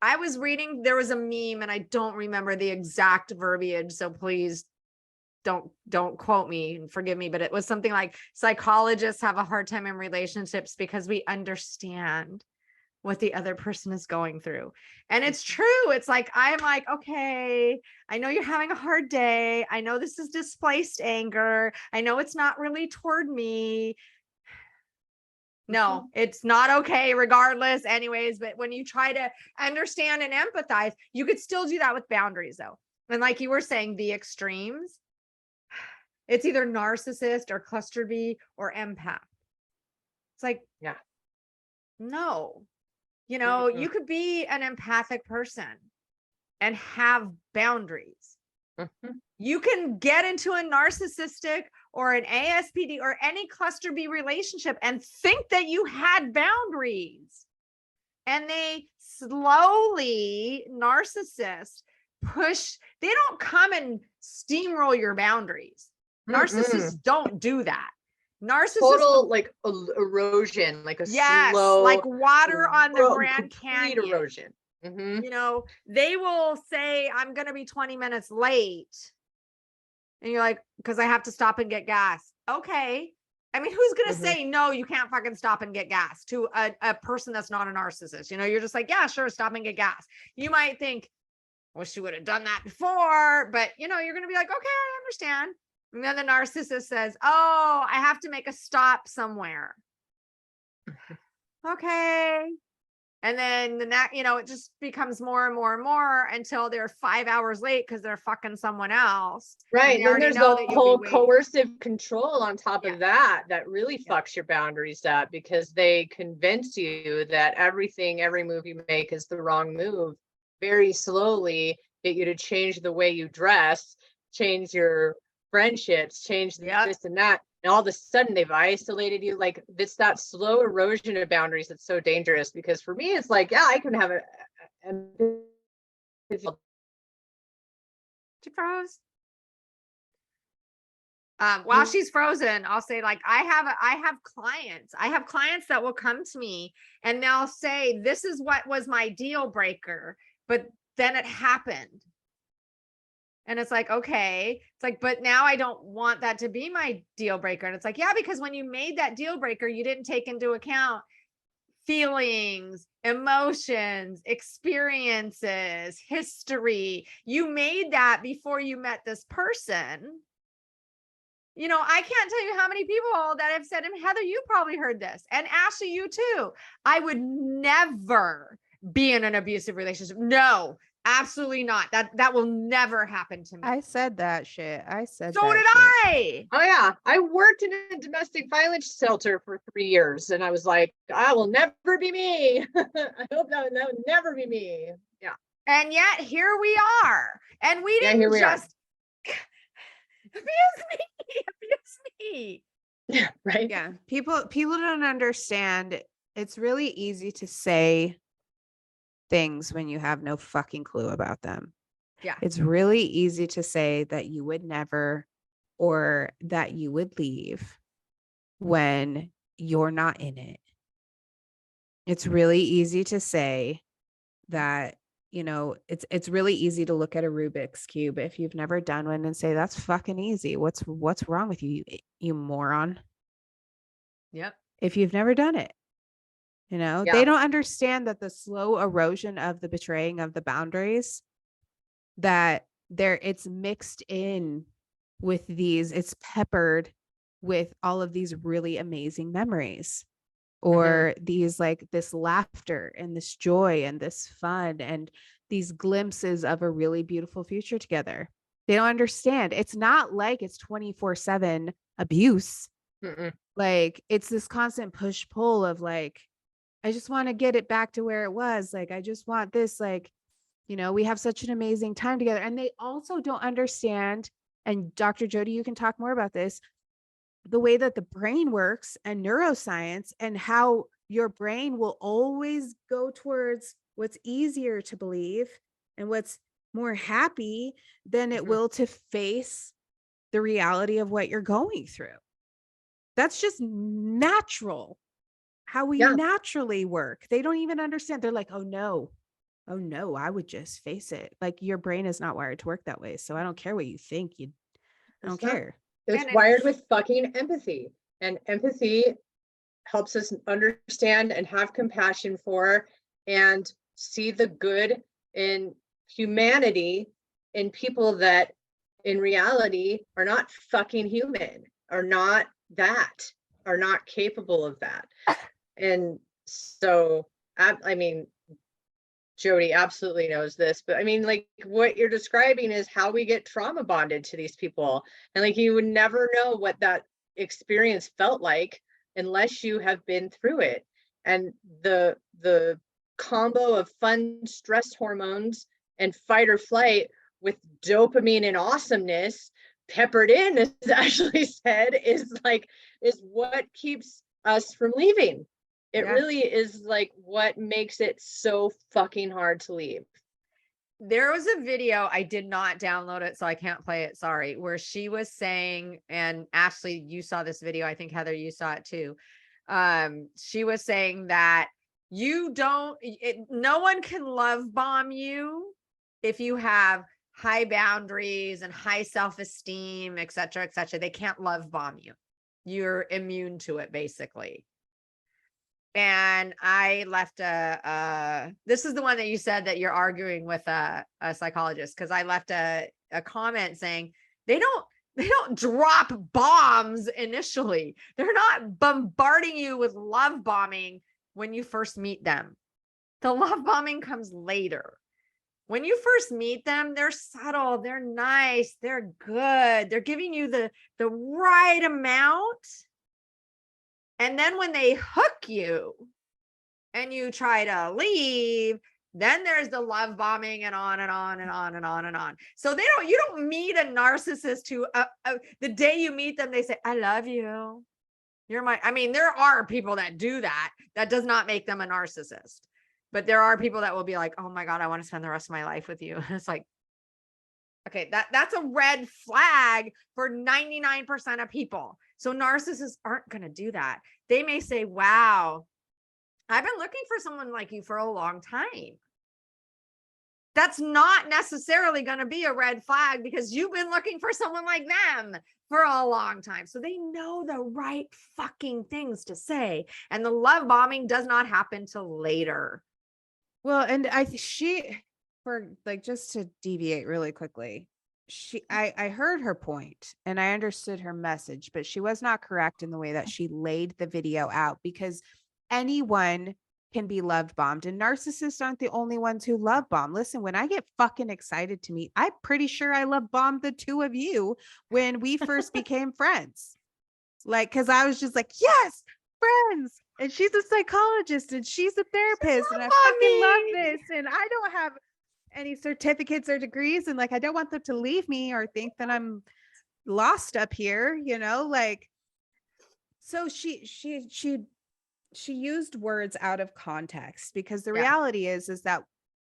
I was reading, there was a meme, and I don't remember the exact verbiage, so please don't quote me and forgive me, but it was something like, psychologists have a hard time in relationships because we understand what the other person is going through. And it's true. It's like, I'm like, okay, I know you're having a hard day. I know this is displaced anger. I know it's not really toward me. No, it's not okay regardless anyways. But when you try to understand and empathize, you could still do that with boundaries though. And like you were saying, the extremes, it's either narcissist or cluster B or empath. It's like, Yeah. no, you know, Mhm. you could be an empathic person and have boundaries. Mhm. You can get into a narcissistic or an ASPD or any cluster B relationship and think that you had boundaries. And they slowly, narcissists they don't come and steamroll your boundaries. Narcissists don't do that. Narcissists will, Total like erosion, like a yes, slow, like water on the Grand complete Canyon. erosion. Mhm. You know, they will say, I'm going to be 20 minutes late. And you're like, because I have to stop and get gas. Okay. I mean, who's going to Mhm. say, no, you can't fucking stop and get gas to a person that's not a narcissist? You know, you're just like, yeah, sure, stop and get gas. You might think, wish you would have done that before, but you know, you're going to be like, okay, I understand. And then the narcissist says, oh, I have to make a stop somewhere. Okay. And then you know, it just becomes more and more and more until they're 5 hours late because they're fucking someone else. Right. They Then already there's know the that you'll whole be waiting. coercive control on top Yeah. of that really Yeah. fucks your boundaries up, because they convince you that every move you make is the wrong move. Very slowly get you to change the way you dress, change your friendships, change Yep. this and that. And all of a sudden they've isolated you. Like, it's that slow erosion of boundaries that's so dangerous, because for me, it's like, yeah, I can have She froze. While she's frozen, I'll say, like, I have clients that will come to me and they'll say, this is what was my deal breaker, but then it happened. And it's like, okay, it's like, but now I don't want that to be my deal breaker. And it's like, yeah, because when you made that deal breaker, you didn't take into account feelings, emotions, experiences, history. You made that before you met this person. You know, I can't tell you how many people that have said, and Heather, you probably heard this, and Ashley, you too. I would never be in an abusive relationship. No, absolutely not. That will never happen to me. I said that shit. I said So that did shit. I. Oh yeah, I worked in a domestic violence shelter for 3 years, and I was like, I will never be me. I hope that would never be me. Yeah. And yet here we are. And we Yeah, didn't here we are. just abuse me. Yeah, right. Yeah. People don't understand. It's really easy to say things when you have no fucking clue about them. Yeah. It's really easy to say that you would never, or that you would leave, when you're not in it. It's really easy to say that, you know, it's really easy to look at a Rubik's cube if you've never done one and say, that's fucking easy. What's wrong with you, you moron? Yep. If you've never done it, you know, Yeah. they don't understand that the slow erosion of the betraying of the boundaries, that it's mixed in with these, it's peppered with all of these really amazing memories, or these, like, this laughter and this joy and this fun and these glimpses of a really beautiful future together. They don't understand. It's not like it's 24/7 abuse. Mm-mm. Like, it's this constant push pull of, like, I just want to get it back to where it was. Like, I just want this, like, you know, we have such an amazing time together. And they also don't understand, and Dr. Jody, you can talk more about this, the way that the brain works and neuroscience, and how your brain will always go towards what's easier to believe and what's more happy than it will to face the reality of what you're going through. That's just natural, how we naturally work. They don't even understand. They're like, oh no, I would just face it. Like, your brain is not wired to work that way. So I don't care what you think. I don't care. It's wired with fucking empathy, and empathy helps us understand and have compassion for and see the good in humanity, in people that in reality are not fucking human, are not capable of that. And so, I mean, Jody absolutely knows this, but I mean, like what you're describing is how we get trauma bonded to these people. And like, you would never know what that experience felt like unless you have been through it. And the combo of fun stress hormones and fight or flight with dopamine and awesomeness peppered in, as Ashley said, is what keeps us from leaving. It Yeah. really is like what makes it so fucking hard to leave. There was a video, I did not download it, so I can't play it, sorry, where she was saying, and Ashley, you saw this video, I think Heather, you saw it too. She was saying that no one can love bomb you if you have high boundaries and high self-esteem, et cetera, et cetera. They can't love bomb you. You're immune to it, basically. And I left this is the one that you said that you're arguing with a psychologist, because I left a comment saying they don't drop bombs initially. They're not bombarding you with love bombing when you first meet them. The love bombing comes later. When you first meet them, they're subtle, they're nice, they're good, they're giving you the right amount. And then when they hook you and you try to leave, then there's the love bombing and on and on and on and on and on. So you don't meet a narcissist who the day you meet them, they say, I love you. There are people that do that. That does not make them a narcissist. But there are people that will be like, oh my God, I want to spend the rest of my life with you. And it's like, okay, that's a red flag for 99% of people. So narcissists aren't going to do that. They may say, wow, I've been looking for someone like you for a long time. That's not necessarily going to be a red flag because you've been looking for someone like them for a long time. So they know the right fucking things to say. And the love bombing does not happen till later. Well, and just to deviate really quickly, I heard her point and I understood her message, but she was not correct in the way that she laid the video out, because anyone can be love bombed, and narcissists aren't the only ones who love bomb. Listen, when I get fucking excited to meet, I'm pretty sure I love bombed the two of you when we first became friends. Like, cause I was just like, yes, friends. And she's a psychologist and she's a therapist and I fucking love this. And I don't have any certificates or degrees. And like, I don't want them to leave me or think that I'm lost up here, like, so she used words out of context, because the reality is that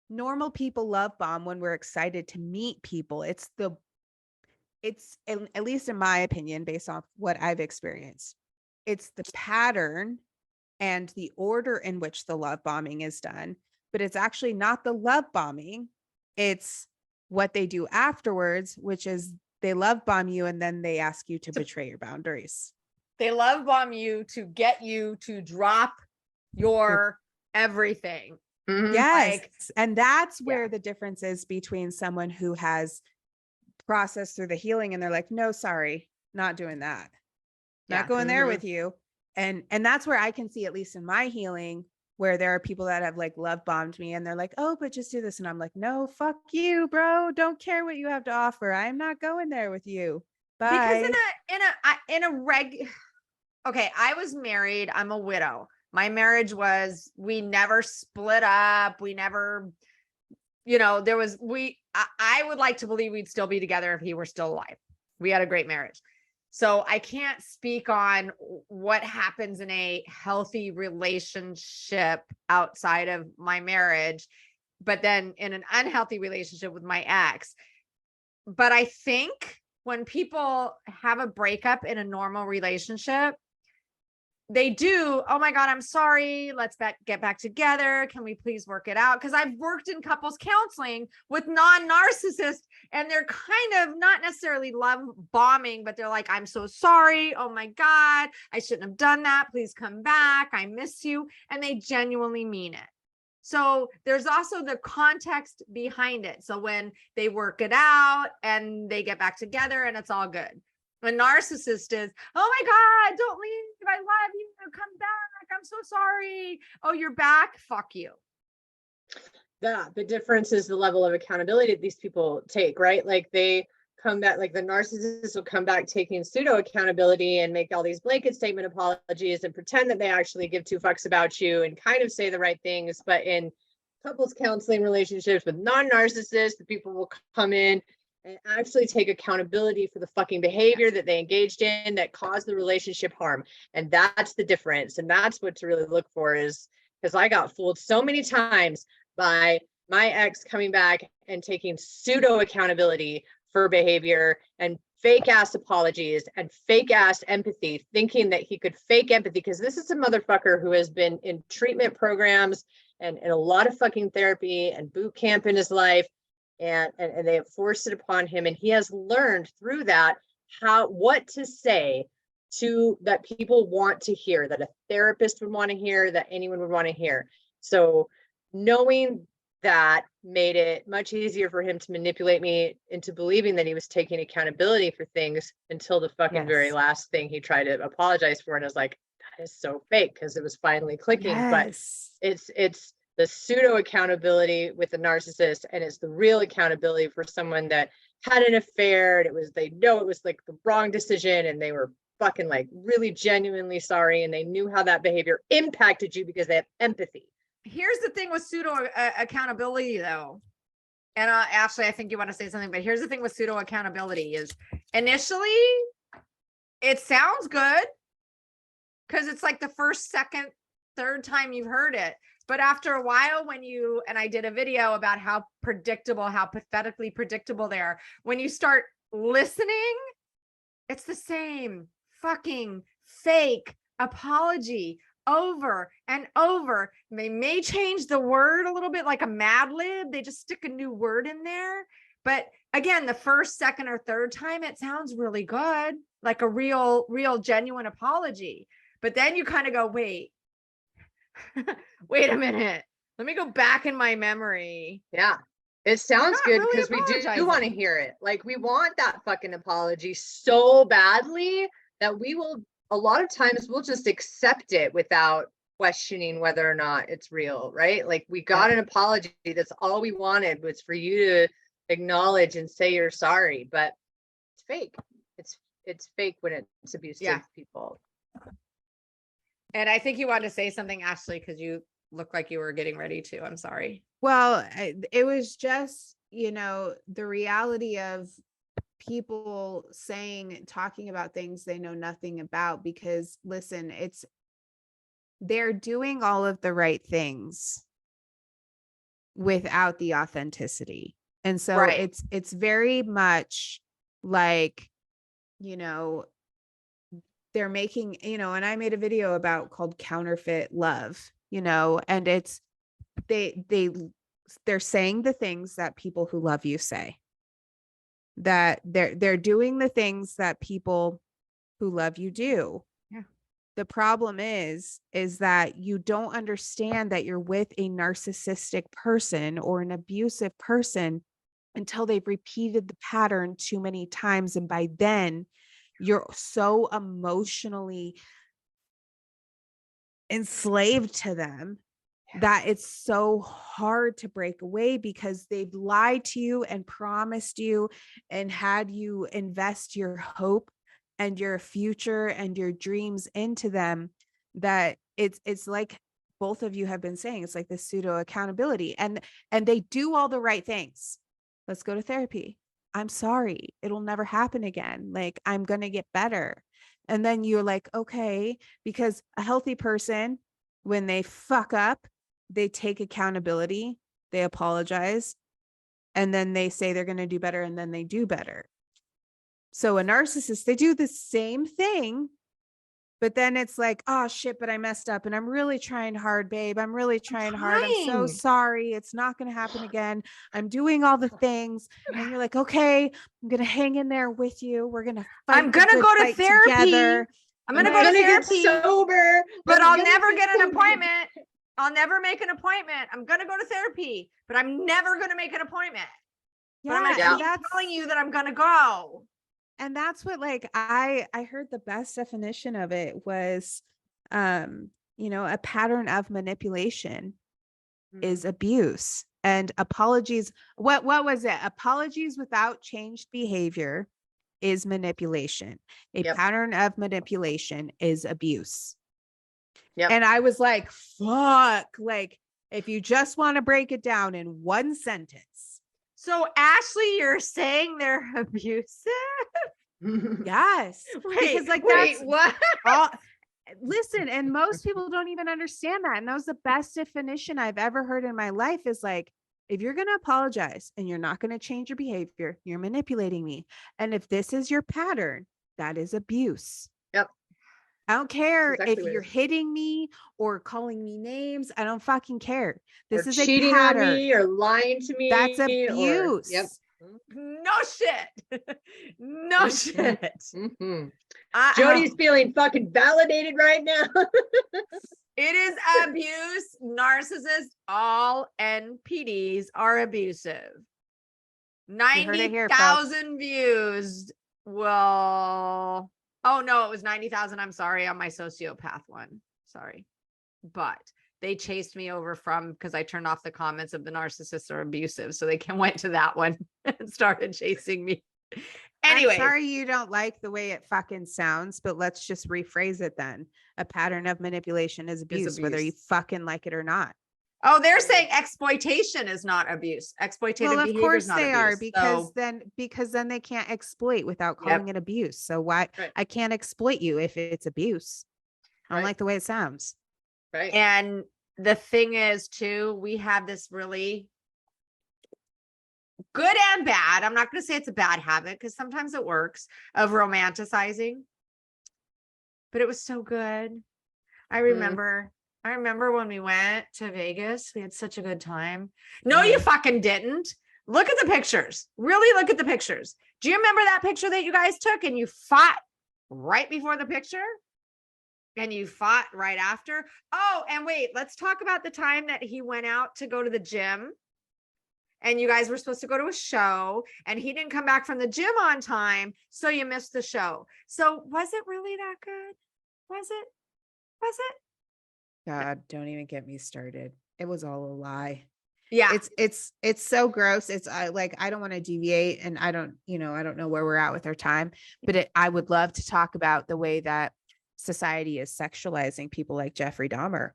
normal people love bomb when we're excited to meet people. It's at least in my opinion, based off what I've experienced, it's the pattern and the order in which the love bombing is done, but it's actually not the love bombing. It's what they do afterwards, which is they love bomb you and then they ask you to betray your boundaries. They love bomb you to get you to drop your everything. Mhm. Yes. And that's where the difference is between someone who has processed through the healing and they're like, no, sorry, not doing that. Not going there with you. And that's where I can see, at least in my healing, where there are people that have like love bombed me and they're like, oh, but just do this. And I'm like, no, fuck you, bro. Don't care what you have to offer. I'm not going there with you. Bye. Because okay, I was married. I'm a widow. My marriage we never split up. We never, I would like to believe we'd still be together if he were still alive. We had a great marriage. So I can't speak on what happens in a healthy relationship outside of my marriage, but then in an unhealthy relationship with my ex. But I think when people have a breakup in a normal relationship, they do, oh my God, I'm sorry. Let's get back together. Can we please work it out? Because I've worked in couples counseling with non-narcissists, and they're kind of not necessarily love bombing, but they're like, I'm so sorry. Oh my God, I shouldn't have done that. Please come back. I miss you. And they genuinely mean it. So there's also the context behind it. So when they work it out and they get back together and it's all good. A narcissist is, oh my God, don't leave. I love you. Come back. I'm so sorry. Oh, you're back. Fuck you. The difference is the level of accountability that these people take, right? Like they come back, like the narcissist will come back taking pseudo accountability and make all these blanket statement apologies and pretend that they actually give two fucks about you and kind of say the right things. But in couples counseling relationships with non-narcissists, the people will come in and actually take accountability for the fucking behavior that they engaged in that caused the relationship harm. And that's the difference. And that's what to really look for, is because I got fooled so many times by my ex coming back and taking pseudo accountability for behavior and fake ass apologies and fake ass empathy, thinking that he could fake empathy, because this is a motherfucker who has been in treatment programs and a lot of fucking therapy and boot camp in his life. And they have forced it upon him. And he has learned through that what to say to that people want to hear, that a therapist would want to hear, that anyone would want to hear. So knowing that made it much easier for him to manipulate me into believing that he was taking accountability for things, until the fucking very last thing he tried to apologize for. And I was like, that is so fake, because it was finally clicking. Yes. But it's the pseudo accountability with the narcissist, and it's the real accountability for someone that had an affair, and they know it was like the wrong decision, and they were fucking like really genuinely sorry, and they knew how that behavior impacted you because they have empathy. Here's the thing with pseudo accountability though. And Ashley, I think you want to say something, but here's the thing with pseudo accountability is initially it sounds good because it's like the first, second, third time you've heard it. But after a while, and I did a video about how pathetically predictable they are. When you start listening, it's the same fucking fake apology over and over. They may change the word a little bit, like a Mad Lib. They just stick a new word in there. But again, the first, second, or third time, it sounds really good, like a real genuine apology. But then you kind of go, wait a minute. Let me go back in my memory. Yeah. It sounds good really because we do want to hear it. Like we want that fucking apology so badly that a lot of times we'll just accept it without questioning whether or not it's real, right? Like we got an apology. That's all we wanted, was for you to acknowledge and say you're sorry, but it's fake. It's fake when it's abusive people. And I think you wanted to say something, Ashley, because you look like you were getting ready to. I'm sorry. Well, it was just, the reality of people talking about things they know nothing about, because listen, they're doing all of the right things without the authenticity. And so it's very much like, they're making, and I made a video called Counterfeit Love, and it's, they're saying the things that people who love you say, that they're doing the things that people who love you do. Yeah. The problem is that you don't understand that you're with a narcissistic person or an abusive person until they've repeated the pattern too many times. And by then you're so emotionally enslaved to them that it's so hard to break away, because they've lied to you and promised you and had you invest your hope and your future and your dreams into them, that it's like both of you have been saying, it's like this pseudo accountability, and they do all the right things. Let's go to therapy. I'm sorry. It'll never happen again. Like, I'm going to get better. And then you're like, okay, because a healthy person, when they fuck up, they take accountability, they apologize, and then they say they're going to do better, and then they do better. So a narcissist, they do the same thing, but then it's like, oh shit, but I messed up and I'm really trying hard, babe. I'm really trying hard. I'm so sorry. It's not going to happen again. I'm doing all the things. And you're like, okay, I'm going to hang in there with you. We're going to fight. I'm going to go to therapy. Together. I'm going to go to therapy. Get sober. But I'll never get an appointment. I'll never make an appointment. I'm going to go to therapy, but I'm never going to make an appointment. Yeah, but I'm going to keep telling you that I'm going to go. And that's what, like, I heard the best definition of it was, a pattern of manipulation is Mm. abuse. And apologies, what was it? Apologies without changed behavior is manipulation. A Yep. pattern of manipulation is abuse. Yep. And I was like, fuck, like if you just want to break it down in one sentence. So Ashley, you're saying they're abusive? Yes. Wait, like wait, that's what? all. Listen, and most people don't even understand that. And that was the best definition I've ever heard in my life is like, if you're going to apologize and you're not going to change your behavior, you're manipulating me. And if this is your pattern, that is abuse. Yep. I don't care Exactly if what it you're is. hitting me or calling me names. I don't fucking care. This Or is a cheating on pattern. me or lying to me. That's Or, abuse. yep. No shit. No Mhm. shit. Mhm. I- Jody's feeling fucking validated right now. It is abuse. Narcissists, all NPDs are abusive. heard it here, folks. 90,000 views will. Oh no, it was 90,000. I'm sorry on my sociopath one. Sorry. But they chased me over from because I turned off the comments of the narcissists are abusive. So they went to that one and started chasing me. Anyway, I'm sorry you don't like the way it fucking sounds, but let's just rephrase it then. A pattern of manipulation is abuse, whether you abuse. fucking like it or not. Oh, they're saying exploitation is not abuse. Exploitative Well, of behavior course is not they abuse. are because So, then they can't exploit without calling it abuse. So why Right. I can't exploit you if it's abuse. I don't Right. like the way it sounds. Right. and the thing is too, we have this really good and bad. I'm not going to say it's a bad habit because sometimes it works of romanticizing, but it was so good. I remember when we went to Vegas, we had such a good time. No, you fucking didn't. Look at the pictures. Really look at the pictures. Do you remember that picture that you guys took and you fought right before the picture? And you fought right after? Oh, and wait, let's talk about the time that he went out to go to the gym and you guys were supposed to go to a show and he didn't come back from the gym on time. So you missed the show. So was it really that good? Was it? Was it? God, don't even get me started. It was all a lie. Yeah. It's so gross. It's like, I don't want to deviate and I don't know where we're at with our time, but I would love to talk about the way that society is sexualizing people like Jeffrey Dahmer.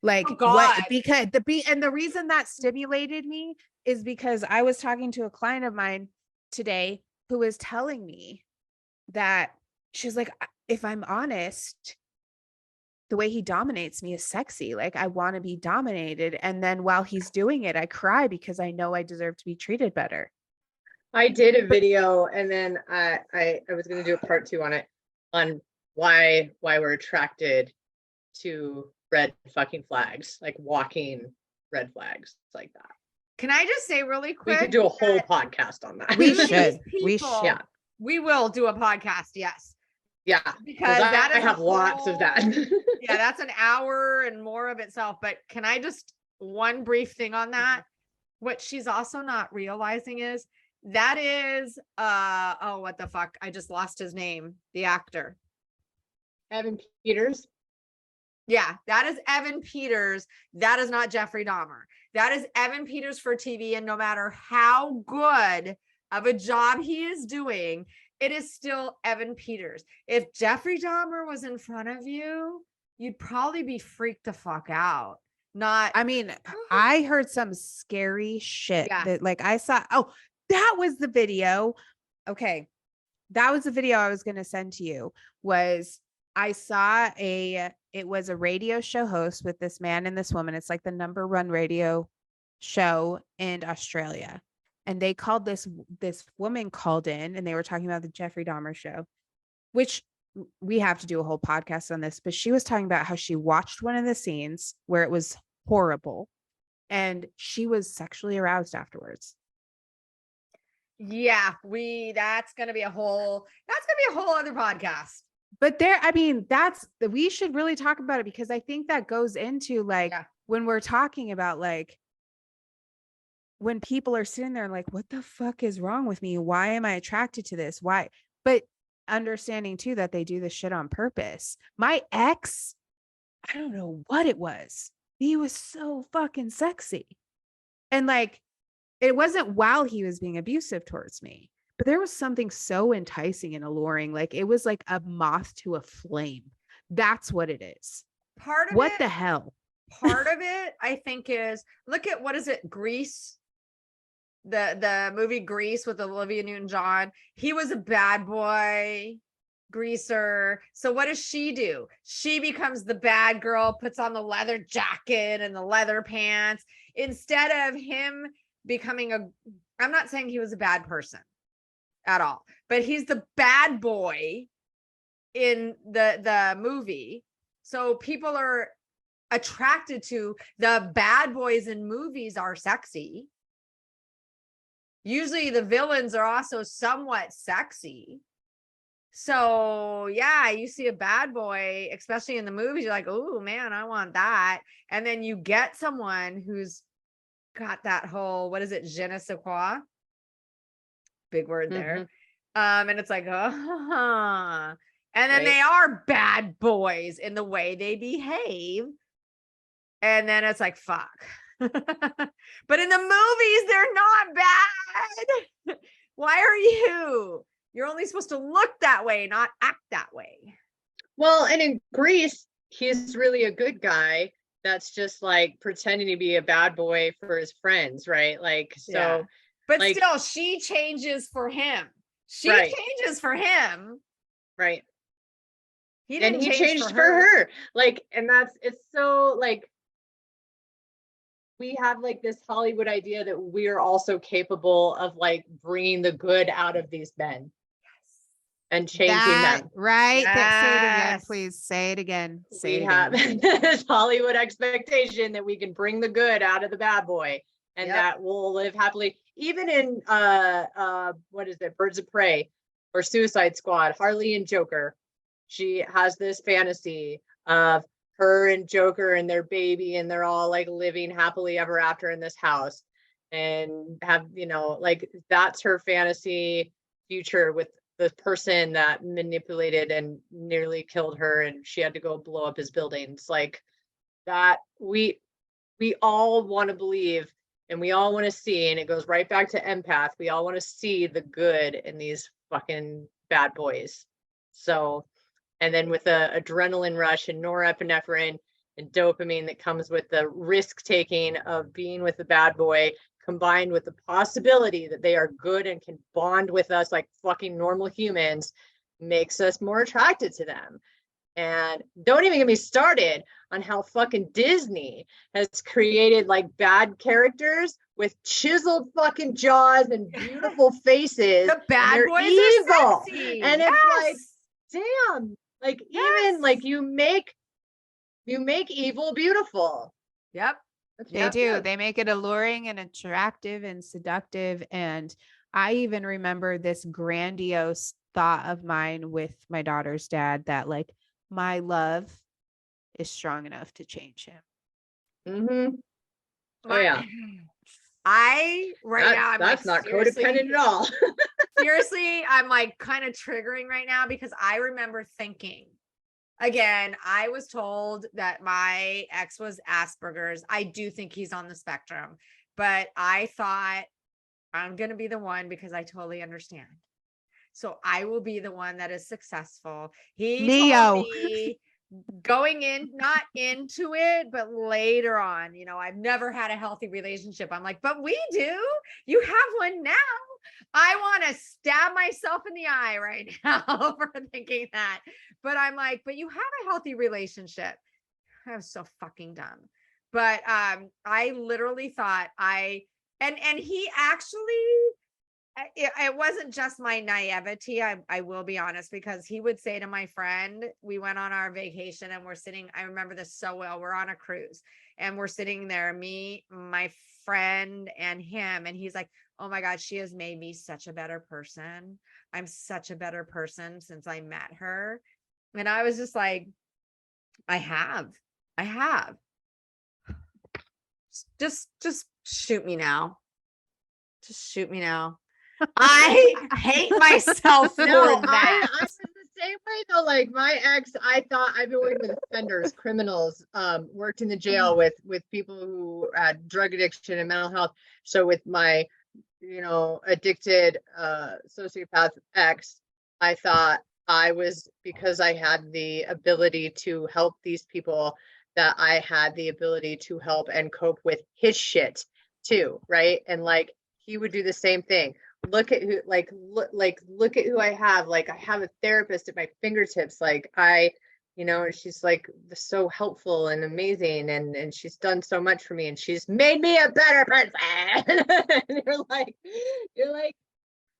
Like Oh, God. because the reason that stimulated me is because I was talking to a client of mine today who was telling me that she's like, if I'm honest, the way he dominates me is sexy. Like I want to be dominated. And then while he's doing it, I cry because I know I deserve to be treated better. I did a video and then I was going to do a part 2 on it, on why we're attracted to red fucking flags, like walking red flags like that. Can I just say really quick? We could do a whole podcast on that. We these should. people- Yeah. We will do a podcast. Yes. Yeah. Because that I is a have lots of that. whole- Yeah, that's an hour and more of itself. But can I just one brief thing on that? What she's also not realizing is that is oh, what the fuck? I just lost his name, the actor. Evan Peters. Yeah, that is Evan Peters. That is not Jeffrey Dahmer. That is Evan Peters for TV. And no matter how good of a job he is doing, it is still Evan Peters. If Jeffrey Dahmer was in front of you, you'd probably be freaked the fuck out. Not, I mean, I heard some scary shit Yeah. that like I saw. Oh, that was the video. Okay. That was the video I was going to send to you. Was I saw it was a radio show host with this man and this woman. It's like the #1 radio show in Australia. And they called this woman called in and they were talking about the Jeffrey Dahmer show, which we have to do a whole podcast on this, but she was talking about how she watched one of the scenes where it was horrible and she was sexually aroused afterwards. yeah, that's gonna be a whole other podcast. But we should really talk about it because I think that goes into like when we're talking about like when people are sitting there like, what the fuck is wrong with me? Why am I attracted to this? Why? But understanding too that they do this shit on purpose. My ex I don't know what it was. He was so fucking sexy. And like, it wasn't while he was being abusive towards me, but there was something so enticing and alluring. Like it was like a moth to a flame. That's what it is. Part of What it, the hell? part of it, I think is, look at, what is it? Grease. The movie Grease with Olivia Newton-John. He was a bad boy greaser. So what does she do? She becomes the bad girl, puts on the leather jacket and the leather pants instead of him becoming a, I'm not saying he was a bad person at all, but he's the bad boy in the movie. So people are attracted to the bad boys in movies are sexy. Usually the villains are also somewhat sexy. So yeah, you see a bad boy, especially in the movies, you're like, oh man, I want that. And then you get someone who's got that whole, what is it, je ne sais quoi? Big word there. And it's like, and then they are bad boys in the way they behave. And then it's like, fuck. But in the movies, they're not bad. Why are you? You're only supposed to look that way, not act that way. Well, and in Greece, he's really a good guy that's just like pretending to be a bad boy for his friends, right? Like, so. Yeah. But like, still, she changes for him. She Right. changes for him. Right. He And didn't he change changed for her. Like, and it's so like, we have like this Hollywood idea that we're also capable of like bringing the good out of these men and changing them. Right. Say it again, Yes. please. Say it again. Say We it have again. this Hollywood expectation that we can bring the good out of the bad boy and Yep. that we'll live happily. Even in what is it, Birds of Prey or Suicide Squad, Harley and Joker, she has this fantasy of her and Joker and their baby, and they're all like living happily ever after in this house and have, you know, like that's her fantasy future with the person that manipulated and nearly killed her and she had to go blow up his buildings. Like that we all want to believe and we all want to see, and it goes right back to empath. We all want to see the good in these fucking bad boys. So, and then with the adrenaline rush and norepinephrine and dopamine that comes with the risk taking of being with the bad boy, combined with the possibility that they are good and can bond with us like fucking normal humans, makes us more attracted to them. And don't even get me started on how fucking Disney has created like bad characters with chiseled fucking jaws and beautiful faces. The bad boys evil. are sexy. And yes. it's like, damn, like even like you make evil beautiful. Yep. They do. They make it alluring and attractive and seductive. And I even remember this grandiose thought of mine with my daughter's dad that like my love is strong enough to change him. Mm-hmm. Oh yeah. Now I'm that's like, not codependent at all. Seriously, I'm like kind of triggering right now because I remember thinking, again, I was told that my ex was Asperger's. I do think he's on the spectrum, but I thought I'm going to be the one because I totally understand. So I will be the one that is successful. He told me going in, not into it, but later on, you know, I've never had a healthy relationship. I'm like, but we do. You have one now. I want to stab myself in the eye right now for thinking that. But I'm like, but you have a healthy relationship. I was so fucking dumb. But I literally thought and he actually, it wasn't just my naivety. I will be honest, because he would say to my friend, we went on our vacation and we're sitting, I remember this so well. We're on a cruise and we're sitting there, me, my friend and him. And he's like, oh my God, she has made me such a better person. I'm such a better person since I met her. And I was just like, I have. Just shoot me now. Just shoot me now. I hate myself for that. I'm the same way though. like my ex, I thought I've been working with offenders, criminals, worked in the jail with people who had drug addiction and mental health. So with my, addicted sociopath ex, I thought I was, because I had the ability to help these people, that I had the ability to help and cope with his shit too, right? And like he would do the same thing. Look at who, look at who I have. Like I have a therapist at my fingertips. Like and she's like so helpful and amazing, and she's done so much for me, and she's made me a better person. And you're like,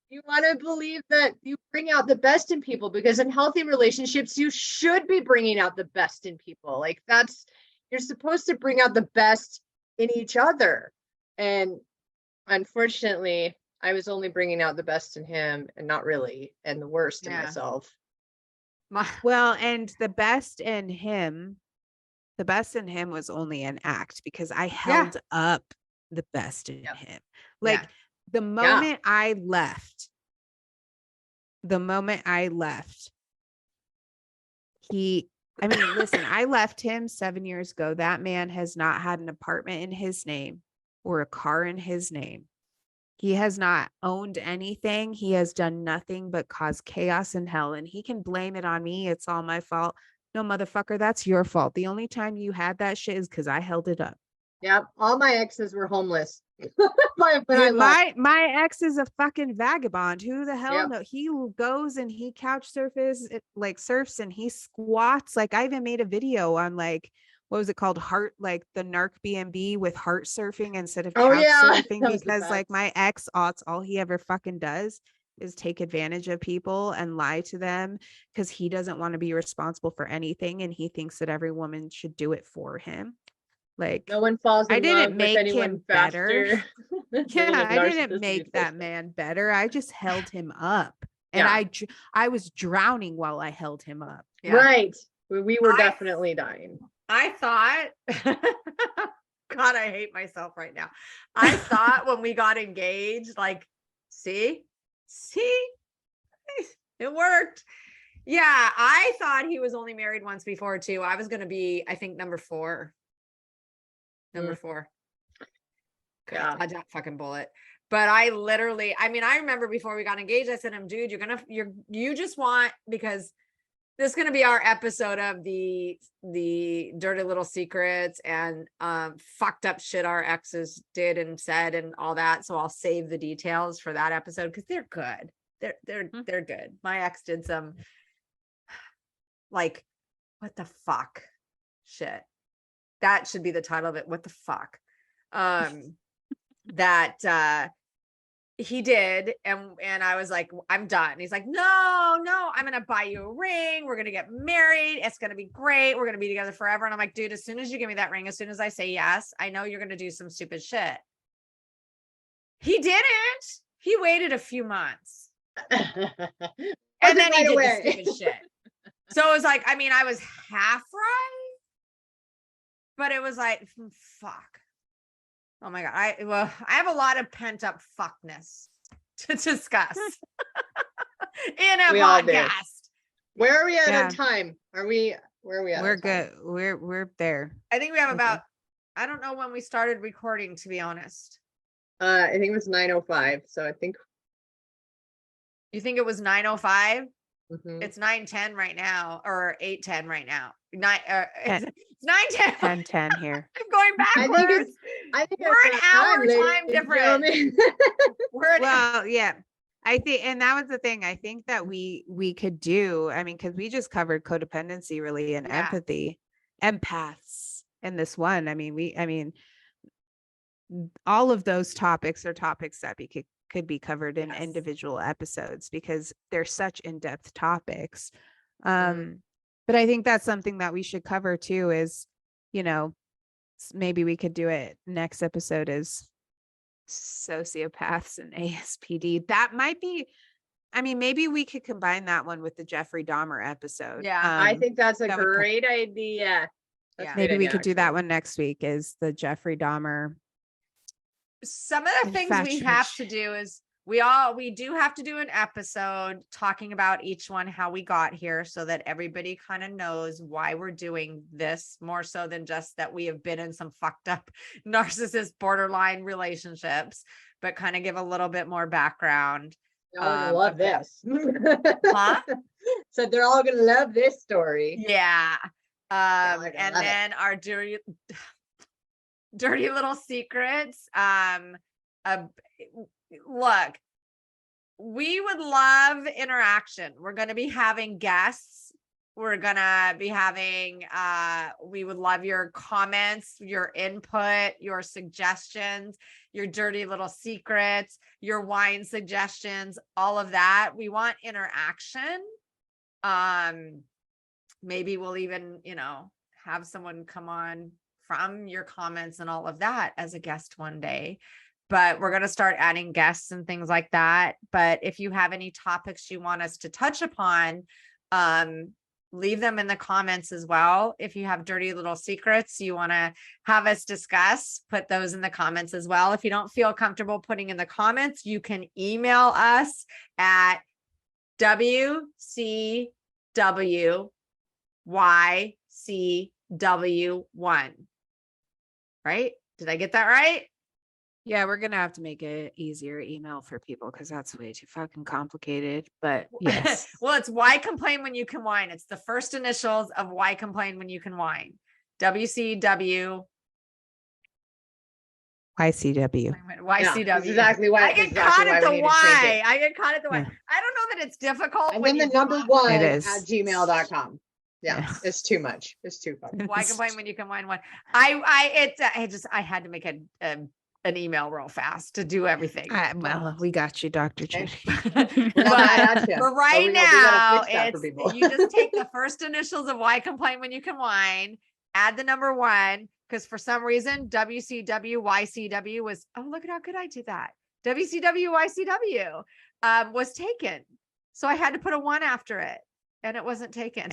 you want to believe that you bring out the best in people, because in healthy relationships, you should be bringing out the best in people. Like you're supposed to bring out the best in each other. And unfortunately, I was only bringing out the best in him and not really, and the worst in myself. Well, and the best in him was only an act, because I held up the best in him. Like the moment I left, listen, I left him 7 years ago. That man has not had an apartment in his name or a car in his name. He has not owned anything. He has done nothing but cause chaos and hell. And he can blame it on me. It's all my fault. No, motherfucker, that's your fault. The only time you had that shit is because I held it up. Yep. All my exes were homeless. My ex is a fucking vagabond. Who the hell knows? He goes and he couch surfs, surfs, and he squats. Like I even made a video on what was it called? Heart, like the narc B&B with heart surfing instead of couch surfing, because my ex, all he ever fucking does is take advantage of people and lie to them, because he doesn't want to be responsible for anything, and he thinks that every woman should do it for him. Like no one falls in I didn't love make with anyone him faster. better. I didn't make that man better. I just held him up, and I was drowning while I held him up. Yeah. Right. We were definitely dying. I thought, God, I hate myself right now. I thought when we got engaged, see, it worked. Yeah, I thought he was only married once before too. I was going to be, I think, number 4. Number 4. Yeah, dodge that fucking bullet. But I remember before we got engaged, I said to him, dude, you just want, because this is going to be our episode of the dirty little secrets and fucked up shit our exes did and said and all that. So I'll save the details for that episode, because they're good. They're good. My ex did some what the fuck shit. That should be the title of it. What the fuck? That he did, and I was like, I'm done. And he's like, no, I'm gonna buy you a ring. We're gonna get married. It's gonna be great. We're gonna be together forever. And I'm like, dude, as soon as you give me that ring, as soon as I say yes, I know you're gonna do some stupid shit. He didn't. He waited a few months, and then he did the stupid shit. So it was like, I was half right, but it was like, fuck. Oh my God. I have a lot of pent up fuckness to discuss in a podcast. Where are we at time? Where are we at? We're good. We're there. I think we have about, I don't know when we started recording, to be honest. I think it was 9:05. So I think. You think it was 9:05? Mm-hmm. It's 9:10 right now, or 8:10 right now. It's 9:10. 10:10 here. I'm going backwards. I think we're an hour time difference. I think, and that was the thing. I think that we could do. Because we just covered codependency really and empathy, empaths in this one. All of those topics are topics that could be covered in individual episodes, because they're such in-depth topics. But I think that's something that we should cover too, is, maybe we could do it next episode, is sociopaths and ASPD. That might be, maybe we could combine that one with the Jeffrey Dahmer episode. Yeah. I think that's a great idea. Maybe we could do that one next week, is the Jeffrey Dahmer. Some of the things we have to do is we do have to do an episode talking about each one, how we got here, so that everybody kind of knows why we're doing this, more so than just that we have been in some fucked up narcissist borderline relationships, but kind of give a little bit more background. Y'all are gonna love this. Huh? So they're all gonna love this story. Yeah. they're gonna And love it. then our dirty little secrets. Look, we would love interaction. We're going to be having guests. We're going to be having, we would love your comments, your input, your suggestions, your dirty little secrets, your wine suggestions, all of that. We want interaction. Maybe we'll even, have someone come on from your comments and all of that as a guest one day. But we're going to start adding guests and things like that. But if you have any topics you want us to touch upon, leave them in the comments as well. If you have dirty little secrets you want to have us discuss, put those in the comments as well. If you don't feel comfortable putting in the comments, you can email us at WCWYCW1. Right? Did I get that right? Yeah, we're gonna have to make it easier email for people because that's way too fucking complicated. But yes. Well, it's why complain when you can whine. It's the first initials of why complain when you can whine. WCW. YCW. YCW. That's exactly why. I get caught at the Y. I get caught at the Y. Yeah. I don't know that it's difficult. And when then the you number one It at is. gmail.com. Yeah, Yeah. it's too much. It's too fun. Why complain when you can whine one? I had to make an email real fast to do everything. Well, we got you, Dr. Okay. Judy. We're not mad at you, But right we now, gotta fix that for people. it's you just take the first initials of why complain when you can whine, add the number one, because for some reason WCWYCW was, oh, look at how good I did that. WCWYCW was taken. So I had to put a one after it and it wasn't taken.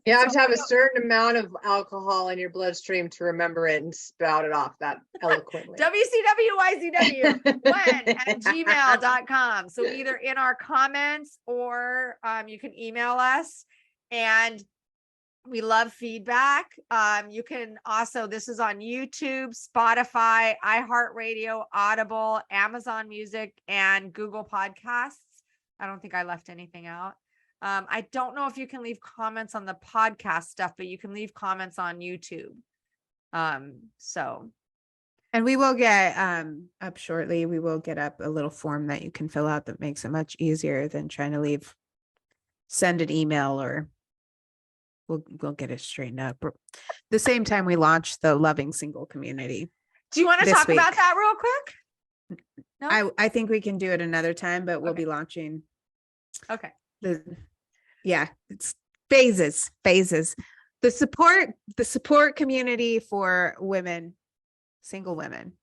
You have to have a certain amount of alcohol in your bloodstream to remember it and spout it off that eloquently. WCWYCW1@gmail.com. So either in our comments or you can email us, and we love feedback. You can also, this is on YouTube, Spotify, iHeartRadio, Audible, Amazon Music, and Google Podcasts. I don't think I left anything out. I don't know if you can leave comments on the podcast stuff, but you can leave comments on YouTube. So. And we will get up shortly. We will get up a little form that you can fill out that makes it much easier than trying to send an email, or we'll get it straightened up. The same time we launch the Loving Single community. Do you want to this talk week. about that real quick? No? I think we can do it another time, but we'll Okay. be launching Okay. it's phases. The support community for women, single women.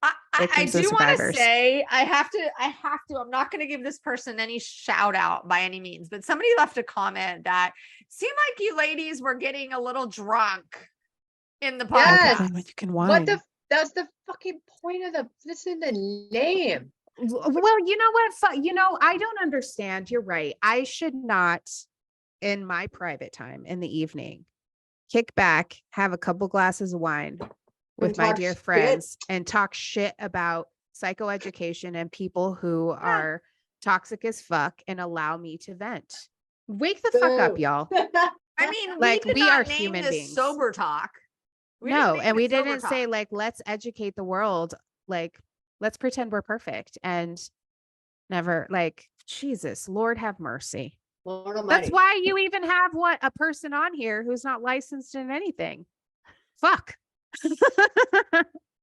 I Victims of do want to survivors. say I have to, I'm not going to give this person any shout out by any means, but somebody left a comment that seemed like you ladies were getting a little drunk in the Yes. podcast. You can What that's the fucking point of this in the name. Well, you know what? I don't understand. You're right. I should not, in my private time in the evening, kick back, have a couple glasses of wine with my talk dear shit. friends and talk shit about psychoeducation and people who are toxic as fuck and allow me to vent. Wake the fuck up, Boo. y'all. I mean, Like, we, did we not are name human this beings. sober talk. We didn't No, name and we it sober didn't say talk. let's educate the world. Let's pretend we're perfect and never Jesus, Lord have mercy. Lord Almighty. That's why you even have a person on here who's not licensed in anything. Fuck.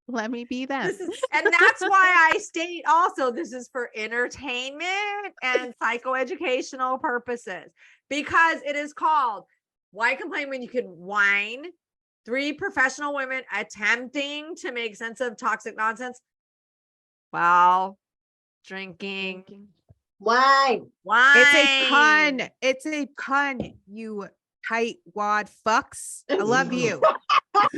Let me be them. And that's why I state also this is for entertainment and psychoeducational purposes, because it is called Why Complain When You Can Whine? 3 professional women attempting to make sense of toxic nonsense while drinking Wine. wine. It's a pun. It's a pun, you tight wad fucks. I love you. I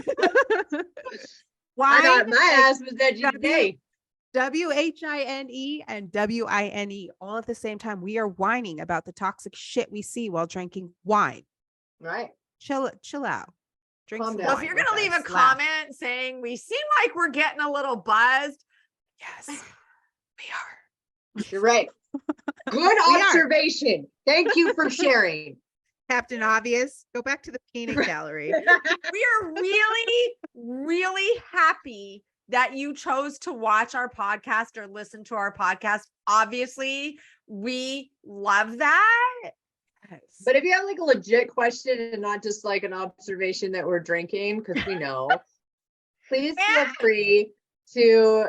Why? thought my ass was edgy today. WHINE and WINE all at the same time. We are whining about the toxic shit we see while drinking wine. Right. Chill out. Drink Calm some down. Well, if wine you're with gonna leave a us. Laugh. comment saying we seem like we're getting a little buzzed, Yes, we are. You're right. Good We are. observation. Thank you for sharing. Captain Obvious. Go back to the peanut gallery. we are really, really happy that you chose to watch our podcast or listen to our podcast. Obviously, we love that. Yes. But if you have like a legit question and not just like an observation that we're drinking, because we know, please feel free to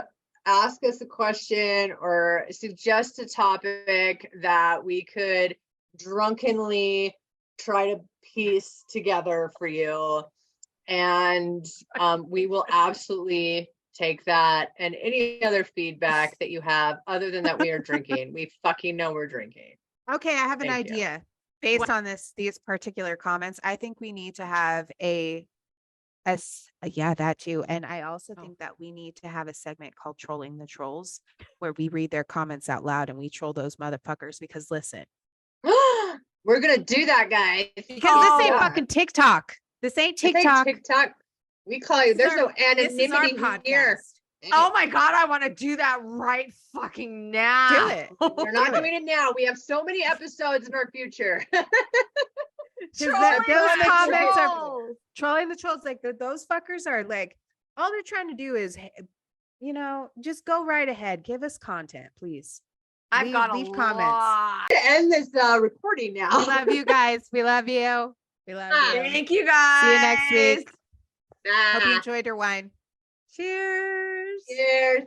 ask us a question or suggest a topic that we could drunkenly try to piece together for you. And we will absolutely take that and any other feedback that you have other than that we are drinking. We fucking know we're drinking. Okay, I have an Thank you. idea. Based on these particular comments, I think we need to have yeah, that too. And I also think that we need to have a segment called Trolling the Trolls, where we read their comments out loud and we troll those motherfuckers. Because listen, We're gonna do that, guys. because this ain't yeah. fucking TikTok. This ain't This ain't TikTok. TikTok. We call you. There's no This is our anonymity here. podcast. Oh my God, I want to do that right fucking now. Do it. We're not Do it. doing it now. We have so many episodes in our future. Trolling those the comments are trolls. trolling the trolls. Like those fuckers are like, all they're trying to do is, just go right ahead. Give us content, please. I've got leave a comments. lot. To end this recording now. We love you guys. We love you. We love you. Thank you guys. See you next week. Nah. Hope you enjoyed your wine. Cheers. Cheers.